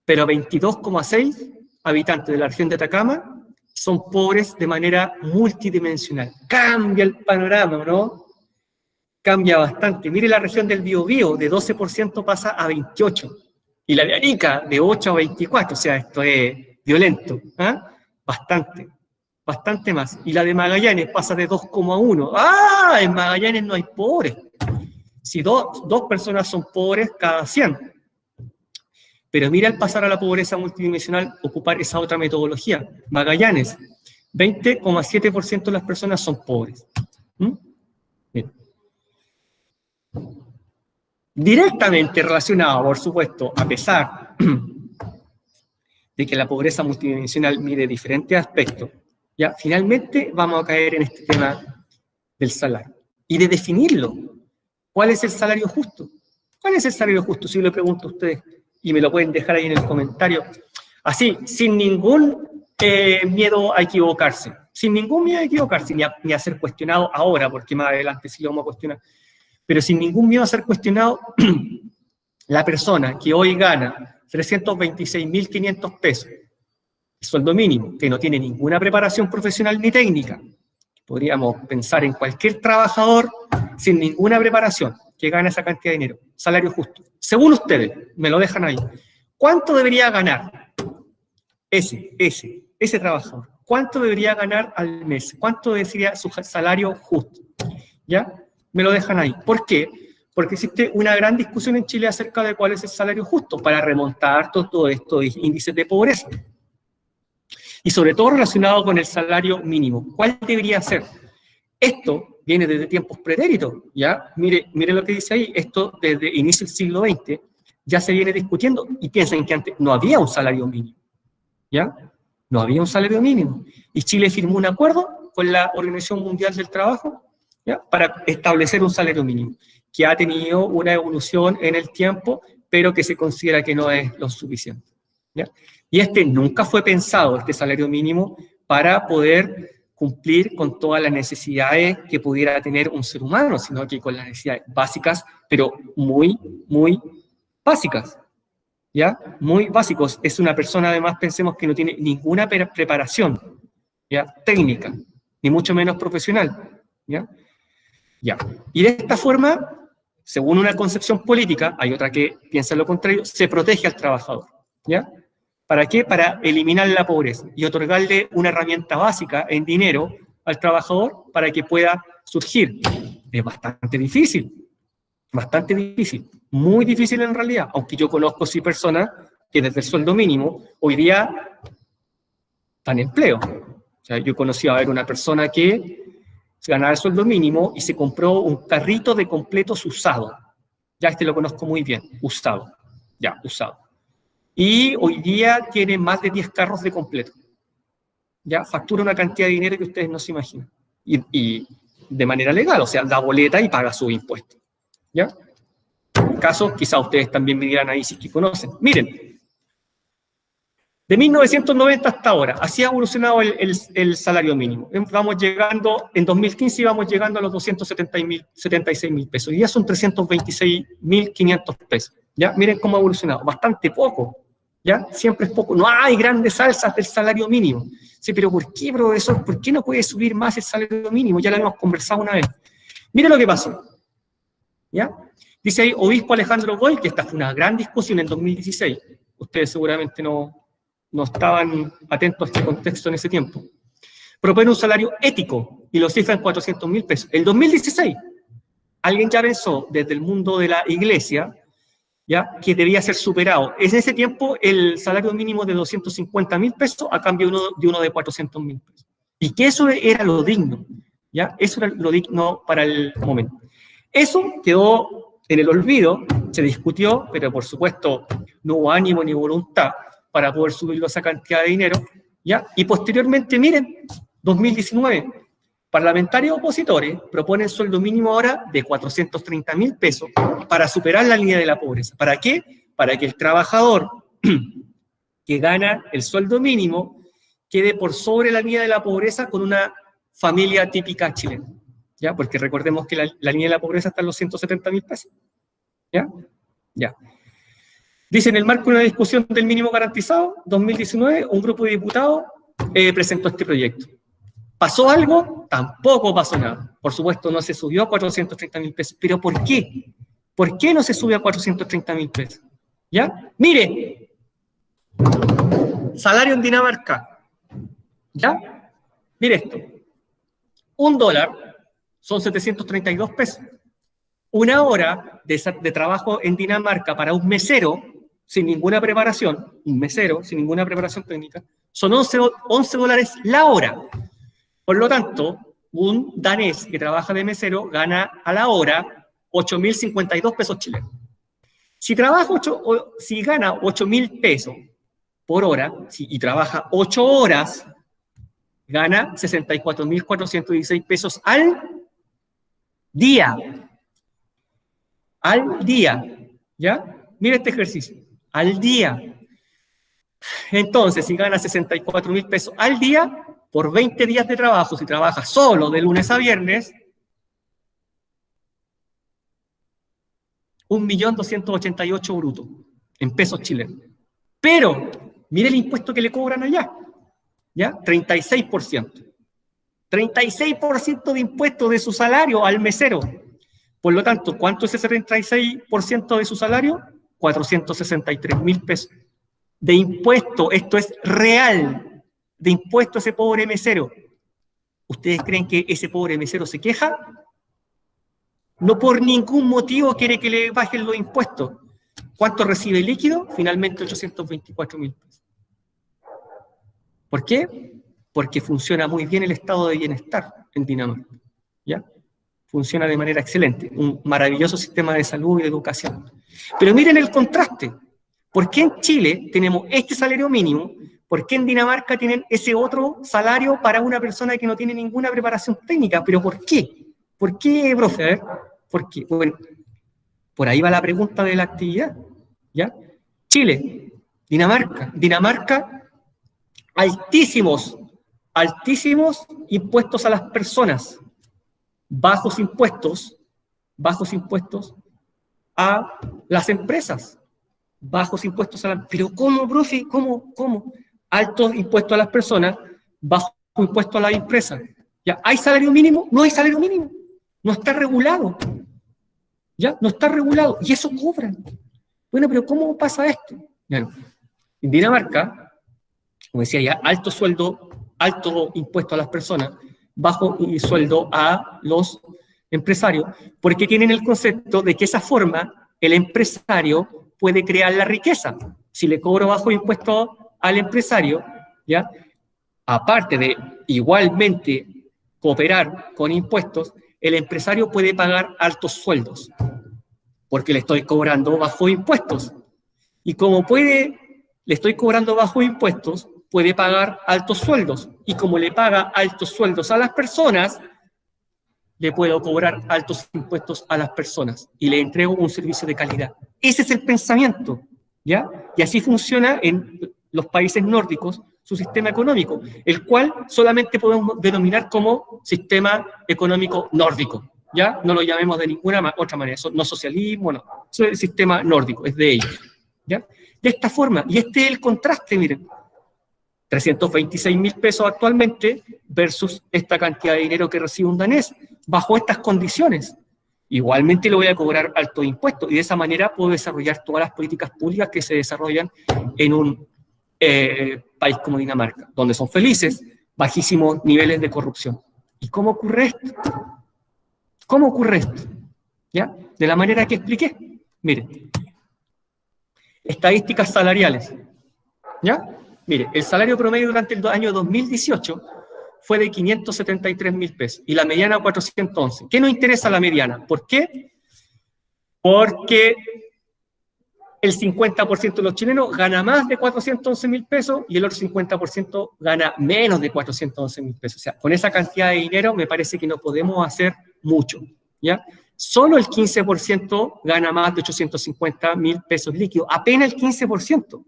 Pero 22,6 habitantes de la región de Atacama son pobres de manera multidimensional. Cambia el panorama, ¿no? Cambia bastante. Mire la región del Biobío, de 12% pasa a 28%. Y la de Arica, de 8 a 24%. O sea, esto es violento. Bastante. Bastante más. Y la de Magallanes pasa de 2,1%. ¡Ah! En Magallanes no hay pobres. Si dos personas son pobres cada 100. Pero mira, al pasar a la pobreza multidimensional, ocupar esa otra metodología. Magallanes, 20,7% de las personas son pobres. Bien. Directamente relacionado, por supuesto, a pesar de que la pobreza multidimensional mide diferentes aspectos, ya finalmente vamos a caer en este tema del salario. Y de definirlo. ¿Cuál es el salario justo? ¿Cuál es el salario justo? Si yo le pregunto a ustedes, y me lo pueden dejar ahí en el comentario, así, sin ningún miedo a equivocarse, sin ningún miedo a equivocarse, ni a ser cuestionado ahora, porque más adelante sí lo vamos a cuestionar, pero sin ningún miedo a ser cuestionado, la persona que hoy gana 326.500 pesos, sueldo mínimo, que no tiene ninguna preparación profesional ni técnica, podríamos pensar en cualquier trabajador sin ninguna preparación que gana esa cantidad de dinero, salario justo. Según ustedes, me lo dejan ahí, ¿cuánto debería ganar ese trabajador? ¿Cuánto debería ganar al mes? ¿Cuánto sería su salario justo? ¿Ya? Me lo dejan ahí. ¿Por qué? Porque existe una gran discusión en Chile acerca de cuál es el salario justo para remontar todos estos índices de pobreza. Y sobre todo relacionado con el salario mínimo. ¿Cuál debería ser? Esto viene desde tiempos pretéritos, ¿ya? Mire lo que dice ahí, esto desde inicio del siglo XX ya se viene discutiendo, y piensen que antes no había un salario mínimo, ¿ya? No había un salario mínimo. Y Chile firmó un acuerdo con la Organización Mundial del Trabajo, ¿ya? Para establecer un salario mínimo, que ha tenido una evolución en el tiempo, pero que se considera que no es lo suficiente, ¿ya? Y nunca fue pensado, este salario mínimo, para poder cumplir con todas las necesidades que pudiera tener un ser humano, sino que con las necesidades básicas, pero muy, muy básicas, ¿ya? Muy básicos. Es una persona, además, pensemos que no tiene ninguna preparación, ¿ya? Técnica, ni mucho menos profesional, ¿ya? Ya. Y de esta forma, según una concepción política, hay otra que piensa lo contrario, se protege al trabajador, ¿ya? ¿Para qué? Para eliminar la pobreza y otorgarle una herramienta básica en dinero al trabajador para que pueda surgir. Es bastante difícil, muy difícil en realidad, aunque yo conozco sí personas que desde el sueldo mínimo hoy día están en empleo. O sea, yo conocí a ver una persona que ganaba el sueldo mínimo y se compró un carrito de completos usado. Ya lo conozco muy bien, usado. Y hoy día tiene más de 10 carros de completo. Ya factura una cantidad de dinero que ustedes no se imaginan. Y de manera legal, o sea, da boleta y paga su impuesto. ¿Ya? En caso, quizá ustedes también me dirán ahí si que conocen. Miren, de 1990 hasta ahora, así ha evolucionado el salario mínimo. Vamos llegando, en 2015 íbamos llegando a los 276.000 pesos. Y ya son 326.500 pesos. ¿Ya? Miren cómo ha evolucionado. Bastante poco. ¿Ya? Siempre es poco. No hay grandes alzas del salario mínimo. Sí, pero ¿por qué, profesor? ¿Por qué no puede subir más el salario mínimo? Ya lo hemos conversado una vez. Mire lo que pasó. ¿Ya? Dice ahí, obispo Alejandro Goy, que esta fue una gran discusión en 2016. Ustedes seguramente no estaban atentos a este contexto en ese tiempo. Propone un salario ético y lo cifra en 400.000 pesos. El 2016, alguien ya pensó desde el mundo de la iglesia, ¿ya? Que debía ser superado. En ese tiempo, el salario mínimo de 250.000 pesos a cambio de uno de 400.000 pesos. Y que eso era lo digno, ¿ya? Eso era lo digno para el momento. Eso quedó en el olvido, se discutió, pero por supuesto no hubo ánimo ni voluntad para poder subirlo a esa cantidad de dinero, ¿ya? Y posteriormente, miren, 2019, parlamentarios opositores proponen sueldo mínimo ahora de 430.000 pesos para superar la línea de la pobreza. ¿Para qué? para que el trabajador que gana el sueldo mínimo quede por sobre la línea de la pobreza con una familia típica chilena, ¿ya? Porque recordemos que la línea de la pobreza está en los 170.000 pesos, ¿ya? Ya. Dice, en el marco de una discusión del mínimo garantizado, 2019, un grupo de diputados presentó este proyecto. ¿Pasó algo? Tampoco pasó nada. Por supuesto, no se subió a 430.000 pesos. ¿Pero por qué? ¿Por qué no se subió a 430.000 pesos? ¿Ya? Mire, salario en Dinamarca. ¿Ya? Mire esto. $1 son 732 pesos. Una hora de trabajo en Dinamarca para un mesero, sin ninguna preparación, un mesero sin ninguna preparación técnica, son $11 la hora. Por lo tanto, un danés que trabaja de mesero gana a la hora 8.052 pesos chilenos. Si gana 8.000 pesos por hora y trabaja 8 horas, gana 64.416 pesos al día. Al día, ¿ya? Mira este ejercicio, al día. Entonces, si gana 64.000 pesos al día, por 20 días de trabajo, si trabaja solo de lunes a viernes, 1.288.000 bruto, en pesos chilenos. Pero, mire el impuesto que le cobran allá, ¿ya? 36%. 36% de impuesto de su salario al mesero. Por lo tanto, ¿cuánto es ese 36% de su salario? 463.000 pesos. De impuesto, esto es real, de impuesto a ese pobre mesero. ¿Ustedes creen que ese pobre mesero se queja? No por ningún motivo quiere que le bajen los impuestos. ¿Cuánto recibe líquido? Finalmente 824.000 pesos. ¿Por qué? Porque funciona muy bien el estado de bienestar en Dinamarca, ¿ya? Funciona de manera excelente, un maravilloso sistema de salud y de educación. Pero miren el contraste. ¿Por qué en Chile tenemos este salario mínimo? ¿Por qué en Dinamarca tienen ese otro salario para una persona que no tiene ninguna preparación técnica? ¿Pero por qué? ¿Por qué, profe? A ver, ¿por qué? Bueno, por ahí va la pregunta de la actividad, ¿ya? Chile, Dinamarca, altísimos impuestos a las personas, bajos impuestos a las empresas, bajos impuestos a las... ¿Pero cómo, profe? ¿Cómo? Altos impuestos a las personas, bajo impuestos a las empresas. ¿Ya? ¿Hay salario mínimo? No hay salario mínimo. No está regulado. ¿Ya? No está regulado. Y eso cobran. Bueno, pero ¿cómo pasa esto? Bueno, en Dinamarca, como decía ya, alto sueldo, alto impuesto a las personas, bajo sueldo a los empresarios, porque tienen el concepto de que esa forma el empresario puede crear la riqueza. Si le cobro bajo impuesto al empresario, ¿ya? Aparte de igualmente cooperar con impuestos, el empresario puede pagar altos sueldos, porque le estoy cobrando bajo impuestos. Y como le estoy cobrando bajo impuestos, puede pagar altos sueldos. Y como le paga altos sueldos a las personas, le puedo cobrar altos impuestos a las personas y le entrego un servicio de calidad. Ese es el pensamiento, ¿ya? Y así funciona en los países nórdicos su sistema económico, el cual solamente podemos denominar como sistema económico nórdico, ¿ya? No lo llamemos de ninguna otra manera, eso no socialismo, no. Eso es el sistema nórdico, es de ellos, ¿ya? De esta forma, y este es el contraste, miren, 326.000 pesos actualmente versus esta cantidad de dinero que recibe un danés, bajo estas condiciones. Igualmente le voy a cobrar altos impuestos y de esa manera puedo desarrollar todas las políticas públicas que se desarrollan en un país como Dinamarca, donde son felices, bajísimos niveles de corrupción. ¿Y cómo ocurre esto? ¿Cómo ocurre esto? ¿Ya? De la manera que expliqué. Miren, estadísticas salariales. ¿Ya? Mire, el salario promedio durante el año 2018 fue de 573.000 pesos y la mediana 411. ¿Qué nos interesa la mediana? ¿Por qué? Porque el 50% de los chilenos gana más de 411.000 pesos y el otro 50% gana menos de 411.000 pesos. O sea, con esa cantidad de dinero me parece que no podemos hacer mucho, ¿ya? Solo el 15% gana más de 850.000 pesos líquidos, apenas el 15%.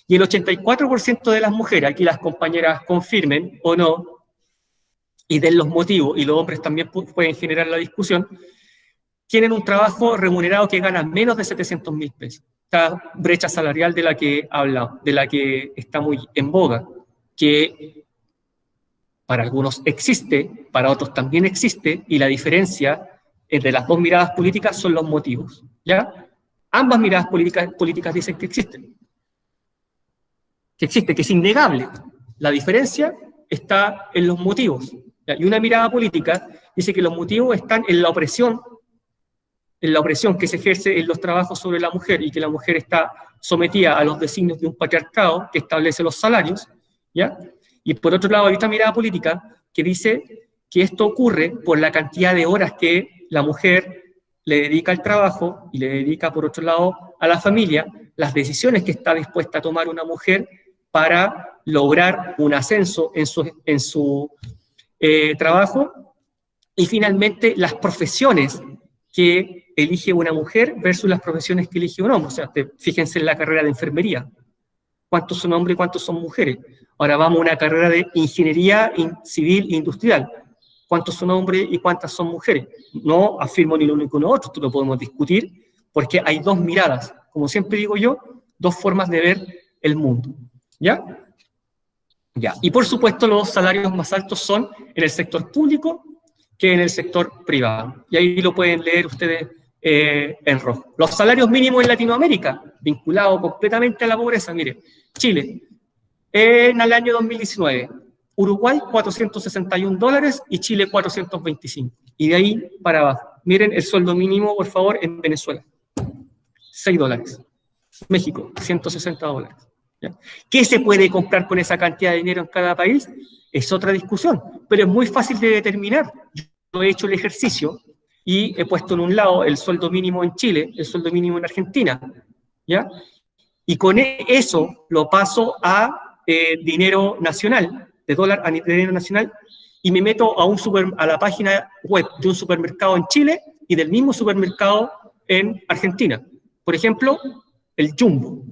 Y el 84% de las mujeres, aquí las compañeras confirmen o no, y den los motivos, y los hombres también pueden generar la discusión, tienen un trabajo remunerado que gana menos de 700.000 pesos. Esta brecha salarial de la que habla, de la que está muy en boga, que para algunos existe, para otros también existe, y la diferencia entre las dos miradas políticas son los motivos, ¿ya? Ambas miradas políticas dicen que existen, que es innegable. La diferencia está en los motivos, ¿ya? Y una mirada política dice que los motivos están en la opresión que se ejerce en los trabajos sobre la mujer, y que la mujer está sometida a los designios de un patriarcado que establece los salarios, ¿ya? Y por otro lado hay otra mirada política que dice que esto ocurre por la cantidad de horas que la mujer le dedica al trabajo y le dedica, por otro lado, a la familia, las decisiones que está dispuesta a tomar una mujer para lograr un ascenso en su trabajo, y finalmente las profesiones que elige una mujer versus las profesiones que elige un hombre. O sea, fíjense en la carrera de enfermería. ¿Cuántos son hombres y cuántos son mujeres? Ahora vamos a una carrera de ingeniería civil e industrial. ¿Cuántos son hombres y cuántas son mujeres? No afirmo ni lo uno ni lo otro, esto lo podemos discutir, porque hay dos miradas, como siempre digo yo, dos formas de ver el mundo. ¿Ya? Ya. Y por supuesto los salarios más altos son en el sector público que en el sector privado. Y ahí lo pueden leer ustedes en rojo. Los salarios mínimos en Latinoamérica, vinculados completamente a la pobreza. Mire, Chile, en el año 2019, Uruguay $461 y Chile 425. Y de ahí para abajo. Miren el sueldo mínimo, por favor, en Venezuela. $6. México, $160. ¿Ya? ¿Qué se puede comprar con esa cantidad de dinero en cada país? Es otra discusión, pero es muy fácil de determinar. Yo he hecho el ejercicio y he puesto en un lado el sueldo mínimo en Chile, el sueldo mínimo en Argentina, ¿ya? Y con eso lo paso a dinero nacional, de dólar a dinero nacional, y me meto a la página web de un supermercado en Chile y del mismo supermercado en Argentina. Por ejemplo, el Jumbo,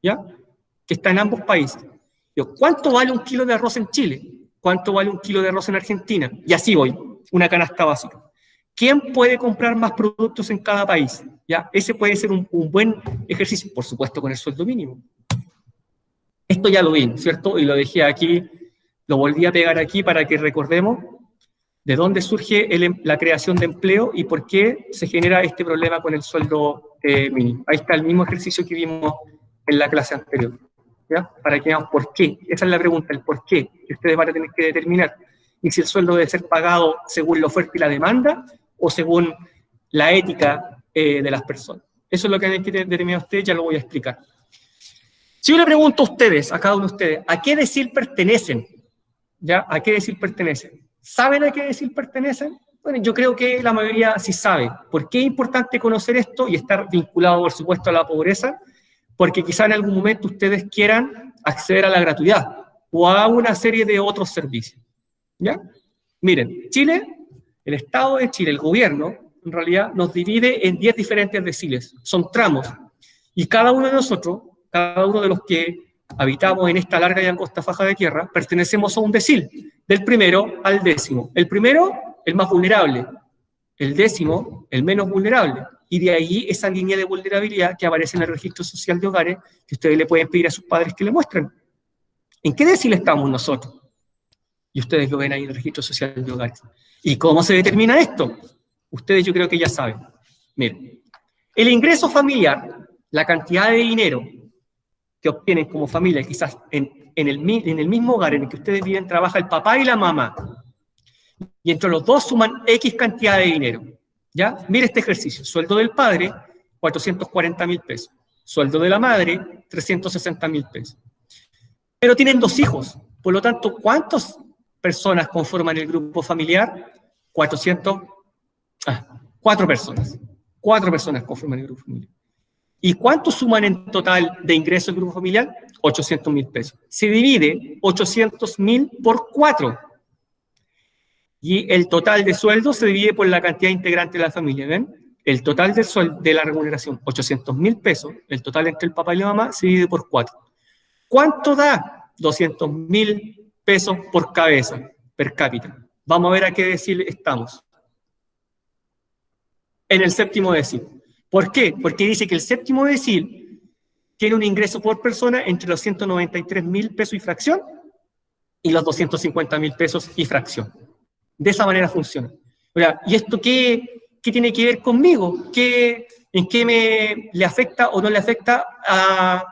¿ya? Que está en ambos países. Yo, ¿cuánto vale un kilo de arroz en Chile? ¿Cuánto vale un kilo de arroz en Argentina? Y así voy, una canasta básica. ¿Quién puede comprar más productos en cada país? ¿Ya? Ese puede ser un buen ejercicio, por supuesto con el sueldo mínimo. Esto ya lo vi, ¿cierto? Y lo dejé aquí, lo volví a pegar aquí para que recordemos de dónde surge la creación de empleo y por qué se genera este problema con el sueldo mínimo. Ahí está el mismo ejercicio que vimos en la clase anterior. ¿Ya? Para que veamos por qué. Esa es la pregunta, el por qué, que ustedes van a tener que determinar. Y si el sueldo debe ser pagado según la oferta y la demanda, o según la ética de las personas. Eso es lo que tienen que determinar ustedes, ya lo voy a explicar. Si yo le pregunto a ustedes, a cada uno de ustedes, ¿a qué decil pertenecen? ¿Ya? ¿A qué decil pertenecen? ¿Saben a qué decil pertenecen? Bueno, yo creo que la mayoría sí sabe. ¿Por qué es importante conocer esto y estar vinculado, por supuesto, a la pobreza? Porque quizá en algún momento ustedes quieran acceder a la gratuidad o a una serie de otros servicios. ¿Ya? Miren, Chile, el Estado de Chile, el gobierno, en realidad nos divide en 10 diferentes deciles, son tramos, y cada uno de nosotros, cada uno de los que habitamos en esta larga y angosta faja de tierra, pertenecemos a un decil, del primero al décimo. El primero, el más vulnerable, el décimo, el menos vulnerable, y de ahí esa línea de vulnerabilidad que aparece en el registro social de hogares, que ustedes le pueden pedir a sus padres que le muestren. ¿En qué decil estamos nosotros? Y ustedes lo ven ahí en el registro social de hogares. ¿Y cómo se determina esto? Ustedes yo creo que ya saben. Miren, el ingreso familiar, la cantidad de dinero que obtienen como familia, quizás en el mismo hogar en el que ustedes viven, trabaja el papá y la mamá. Y entre los dos suman X cantidad de dinero. ¿Ya? Mire este ejercicio. Sueldo del padre, 440.000 pesos. Sueldo de la madre, 360.000 pesos. Pero tienen 2 hijos. Por lo tanto, ¿cuántas personas conforman el grupo familiar? 4 personas. 4 personas conforman el grupo familiar. ¿Y cuánto suman en total de ingreso el grupo familiar? 800.000 pesos. Se divide 800.000 por 4. Y el total de sueldo se divide por la cantidad integrante de la familia, ¿ven? El total del sueldo, de la remuneración, 800.000 pesos, el total entre el papá y la mamá se divide por 4. ¿Cuánto da? 200.000 pesos por cabeza, per cápita. Vamos a ver a qué decil estamos. En el séptimo decil. ¿Por qué? Porque dice que el séptimo decil tiene un ingreso por persona entre los 193.000 pesos y fracción y los 250.000 pesos y fracción. De esa manera funciona. ¿Y esto qué tiene que ver conmigo? ¿En qué le afecta o no le afecta a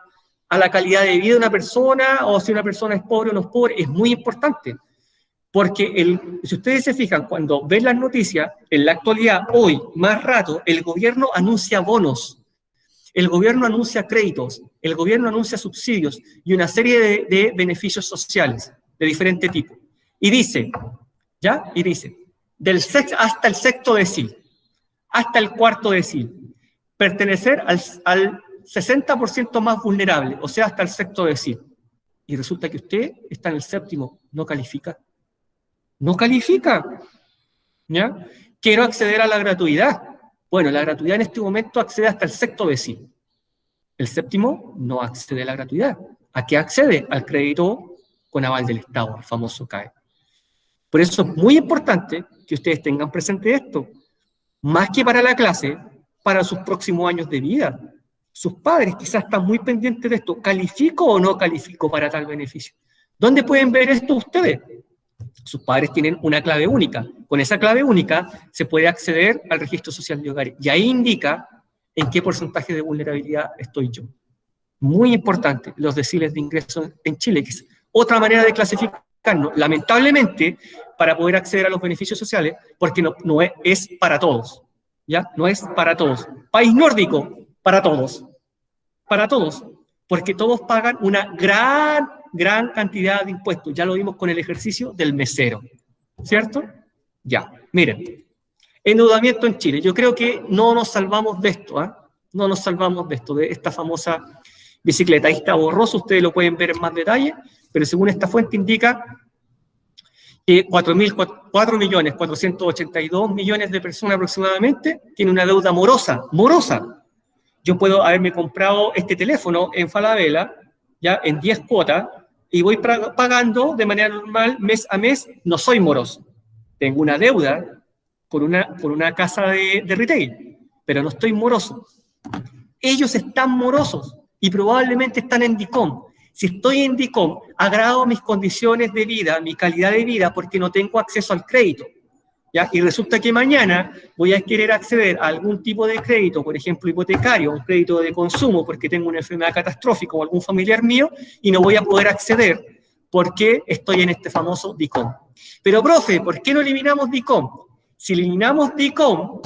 la calidad de vida de una persona, o si una persona es pobre o no es pobre? Es muy importante. Porque si ustedes se fijan, cuando ven las noticias, en la actualidad, hoy, más rato, el gobierno anuncia bonos, el gobierno anuncia créditos, el gobierno anuncia subsidios y una serie de beneficios sociales de diferente tipo. Y dice, ¿ya? Y dice, hasta el sexto decil, hasta el cuarto decil, pertenecer al 60% más vulnerable, o sea, hasta el sexto decil. Y resulta que usted está en el séptimo, no califica. No califica, ¿ya? Quiero acceder a la gratuidad. Bueno, la gratuidad en este momento accede hasta el sexto decil. El séptimo no accede a la gratuidad. ¿A qué accede? Al crédito con aval del Estado, el famoso CAE. Por eso es muy importante que ustedes tengan presente esto. Más que para la clase, para sus próximos años de vida. Sus padres quizás están muy pendientes de esto. ¿Califico o no califico para tal beneficio? ¿Dónde pueden ver esto ustedes? Sus padres tienen una clave única. Con esa clave única se puede acceder al registro social de hogares. Y ahí indica en qué porcentaje de vulnerabilidad estoy yo. Muy importante, los deciles de ingreso en Chile, que es otra manera de clasificarnos. Lamentablemente, para poder acceder a los beneficios sociales, porque no es para todos. ¿Ya? No es para todos. País nórdico, para todos. Para todos. Porque todos pagan una gran cantidad de impuestos. Ya lo vimos con el ejercicio del mesero. ¿Cierto? Ya. Miren. Endeudamiento en Chile. Yo creo que no nos salvamos de esto. ¿Eh? No nos salvamos de esto, de esta famosa bicicleta. Ahí está borroso, ustedes lo pueden ver en más detalle, pero según esta fuente indica que 4.482 millones de personas aproximadamente tienen una deuda morosa. Yo puedo haberme comprado este teléfono en Falabella, ya en 10 cuotas, y voy pagando de manera normal mes a mes. No soy moroso. Tengo una deuda por una casa de retail, pero no estoy moroso. Ellos están morosos y probablemente están en DICOM. Si estoy en DICOM, agravo mis condiciones de vida, mi calidad de vida, porque no tengo acceso al crédito. ¿Ya? Y resulta que mañana voy a querer acceder a algún tipo de crédito, por ejemplo, hipotecario, un crédito de consumo, porque tengo una enfermedad catastrófica o algún familiar mío, y no voy a poder acceder porque estoy en este famoso DICOM. Pero, profe, ¿por qué no eliminamos DICOM? Si eliminamos DICOM,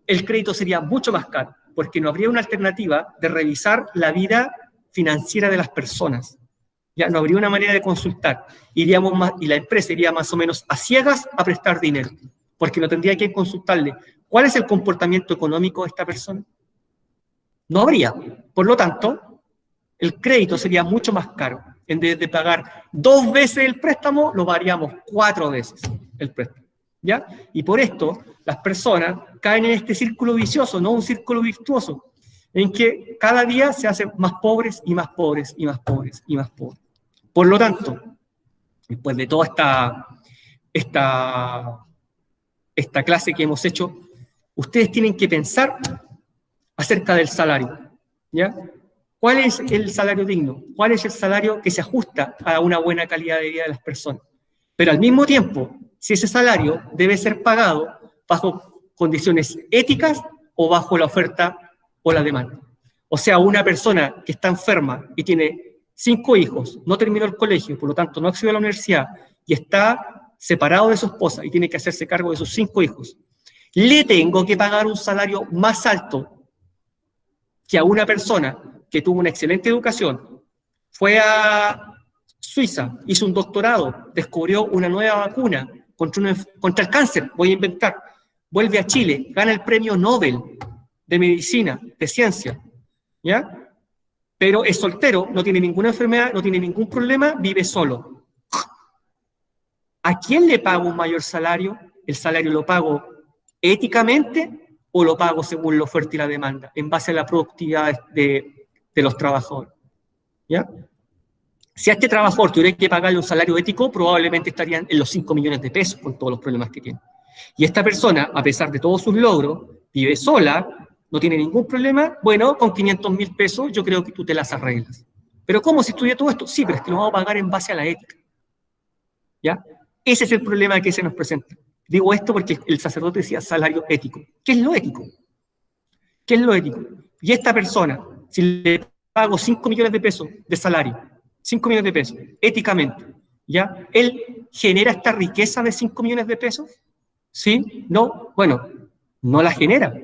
el crédito sería mucho más caro, porque no habría una alternativa de revisar la vida financiera de las personas. Ya no habría una manera de consultar. Y la empresa iría más o menos a ciegas a prestar dinero, porque no tendría que consultarle cuál es el comportamiento económico de esta persona. No habría. Por lo tanto, el crédito sería mucho más caro. En vez de pagar 2 veces el préstamo, lo pagaríamos 4 veces el préstamo. ¿Ya? Y por esto, las personas caen en este círculo vicioso, no un círculo virtuoso, en que cada día se hacen más pobres y más pobres y más pobres y más pobres. Por lo tanto, después de toda esta clase que hemos hecho, ustedes tienen que pensar acerca del salario, ¿ya? ¿Cuál es el salario digno? ¿Cuál es el salario que se ajusta a una buena calidad de vida de las personas? Pero al mismo tiempo, si ese salario debe ser pagado bajo condiciones éticas o bajo la oferta o la demanda. O sea, una persona que está enferma y tiene 5 hijos, no terminó el colegio, por lo tanto no accedió a la universidad y está separado de su esposa y tiene que hacerse cargo de sus 5 hijos, le tengo que pagar un salario más alto que a una persona que tuvo una excelente educación, fue a Suiza, hizo un doctorado, descubrió una nueva vacuna contra el cáncer, voy a inventar, vuelve a Chile, gana el premio Nobel de medicina, de ciencia, ¿ya? Pero es soltero, no tiene ninguna enfermedad, no tiene ningún problema, vive solo. ¿A quién le pago un mayor salario? ¿El salario lo pago éticamente o lo pago según la oferta y la demanda, en base a la productividad de los trabajadores? ¿Ya? Si a este trabajador tuviera que pagarle un salario ético, probablemente estarían en los 5 millones de pesos con todos los problemas que tiene. Y esta persona, a pesar de todos sus logros, vive sola, no tiene ningún problema, bueno, con 500.000 pesos yo creo que tú te las arreglas. ¿Pero cómo se estudia todo esto? Sí, pero es que lo vamos a pagar en base a la ética. ¿Ya? Ese es el problema que se nos presenta. Digo esto porque el sacerdote decía salario ético. ¿Qué es lo ético? ¿Qué es lo ético? Y esta persona, si le pago 5 millones de pesos de salario, 5 millones de pesos, éticamente, ¿ya? ¿Él genera esta riqueza de 5 millones de pesos? ¿Sí? ¿No? Bueno, no la genera.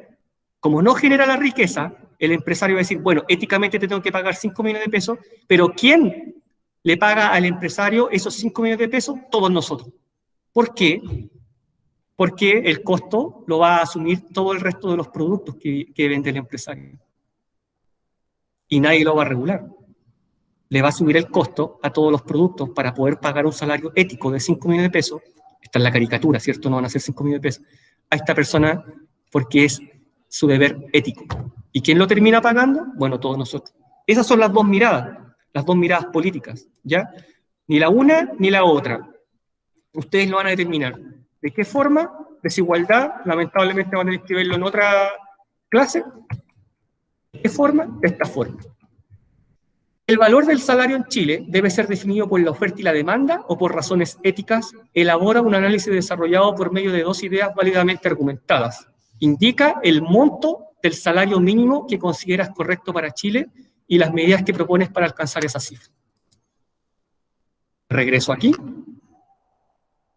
Como no genera la riqueza, el empresario va a decir, bueno, éticamente te tengo que pagar 5 millones de pesos, pero ¿quién le paga al empresario esos 5 millones de pesos? Todos nosotros. ¿Por qué? Porque el costo lo va a asumir todo el resto de los productos que vende el empresario. Y nadie lo va a regular. Le va a subir el costo a todos los productos para poder pagar un salario ético de 5 millones de pesos. Está en la caricatura, ¿cierto? No van a ser 5 millones de pesos. A esta persona porque es su deber ético. ¿Y quién lo termina pagando? Bueno, todos nosotros. Esas son las dos miradas políticas, ¿ya? Ni la una ni la otra. Ustedes lo van a determinar. ¿De qué forma? Desigualdad, lamentablemente van a tener que verlo en otra clase. ¿De qué forma? De esta forma. El valor del salario en Chile debe ser definido por la oferta y la demanda o por razones éticas. Elabora un análisis desarrollado por medio de 2 ideas válidamente argumentadas. Indica el monto del salario mínimo que consideras correcto para Chile y las medidas que propones para alcanzar esa cifra. Regreso aquí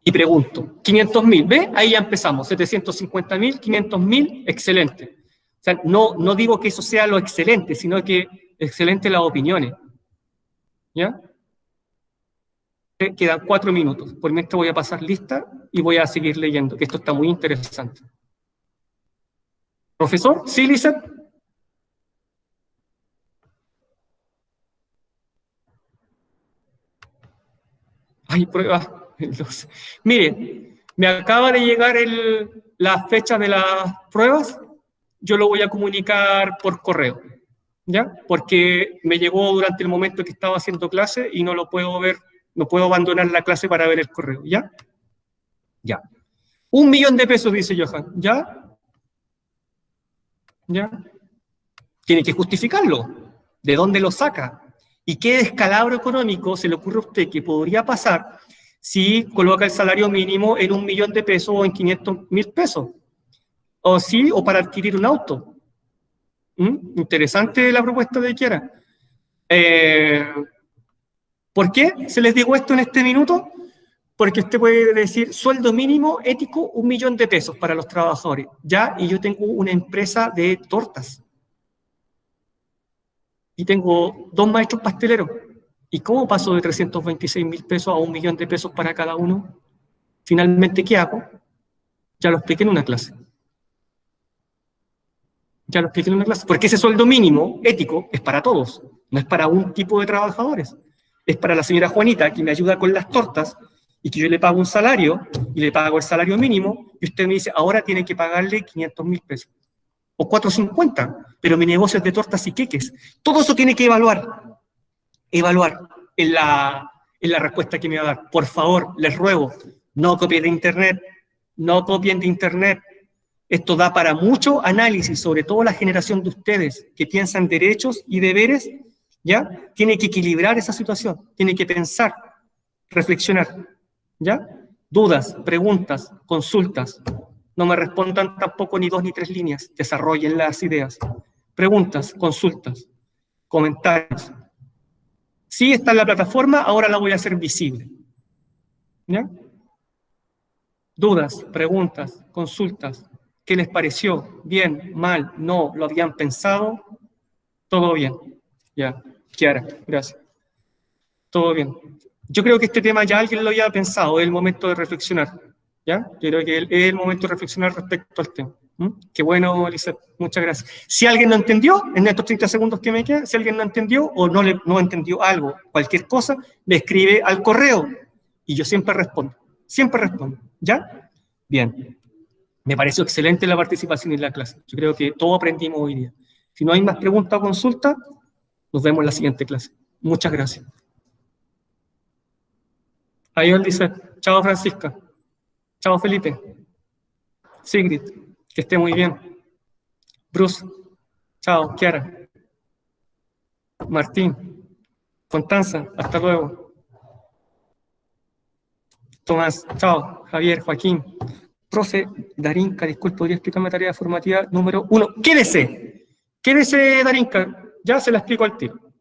y pregunto, 500.000, ¿ve? Ahí ya empezamos, 750.000, 500.000, excelente. O sea, no digo que eso sea lo excelente, sino que excelente las opiniones. ¿Ya? Quedan 4 minutos. Por mientras voy a pasar lista y voy a seguir leyendo, que esto está muy interesante. ¿Profesor? ¿Sí, Lizeth? Ay, prueba. Mire, me acaba de llegar la fecha de las pruebas. Yo lo voy a comunicar por correo, ¿ya? Porque me llegó durante el momento que estaba haciendo clase y no lo puedo ver, no puedo abandonar la clase para ver el correo, ¿ya? Ya. 1 millón de pesos, dice Johan, ¿ya? ¿Ya? Tiene que justificarlo. ¿De dónde lo saca? ¿Y qué descalabro económico se le ocurre a usted que podría pasar si coloca el salario mínimo en 1 millón de pesos o en 500.000 pesos? O sí, o para adquirir un auto. Interesante la propuesta de Chiara. ¿Por qué se les digo esto en este minuto? Porque usted puede decir, sueldo mínimo ético, 1 millón de pesos para los trabajadores, ¿ya? Y yo tengo una empresa de tortas. Y tengo 2 maestros pasteleros. ¿Y cómo paso de 326.000 pesos a 1 millón de pesos para cada uno? Finalmente, ¿qué hago? Ya lo expliqué en una clase. Ya lo expliqué en una clase. Porque ese sueldo mínimo ético es para todos. No es para un tipo de trabajadores. Es para la señora Juanita, que me ayuda con las tortas, y que yo le pago un salario, y le pago el salario mínimo, y usted me dice, ahora tiene que pagarle 500.000 pesos. O 450, pero mi negocio es de tortas y queques. Todo eso tiene que evaluar en la respuesta que me va a dar. Por favor, les ruego, no copien de internet, no copien de internet. Esto da para mucho análisis, sobre todo la generación de ustedes que piensan derechos y deberes, ¿ya? Tiene que equilibrar esa situación, tiene que pensar, reflexionar, ¿ya? Dudas, preguntas, consultas. No me respondan tampoco ni 2 ni 3 líneas, desarrollen las ideas. Preguntas, consultas, comentarios. Sí, está en la plataforma, ahora la voy a hacer visible. ¿Ya? Dudas, preguntas, consultas. ¿Qué les pareció? ¿Bien? ¿Mal? ¿No? ¿Lo habían pensado? Todo bien. Ya, Chiara, gracias. Todo bien. Yo creo que este tema ya alguien lo había pensado, es el momento de reflexionar. ¿Ya? Yo creo que es el momento de reflexionar respecto al tema. Qué bueno, Lizeth, muchas gracias. Si alguien no entendió, en estos 30 segundos que me quedan, si alguien no entendió o no entendió algo, cualquier cosa, me escribe al correo y yo siempre respondo, ¿ya? Bien. Me pareció excelente la participación en la clase. Yo creo que todo aprendimos hoy día. Si no hay más preguntas o consultas, nos vemos en la siguiente clase. Muchas gracias. Adiós, dice. Chao, Francisca. Chao, Felipe. Sigrid. Que esté muy bien. Bruce. Chao, Kiara. Martín. Constanza. Hasta luego. Tomás. Chao. Javier. Joaquín. Profe Darinka, disculpe, ¿podría explicarme la tarea formativa número 1? Quédese, Darinka, ya se la explico al tiro.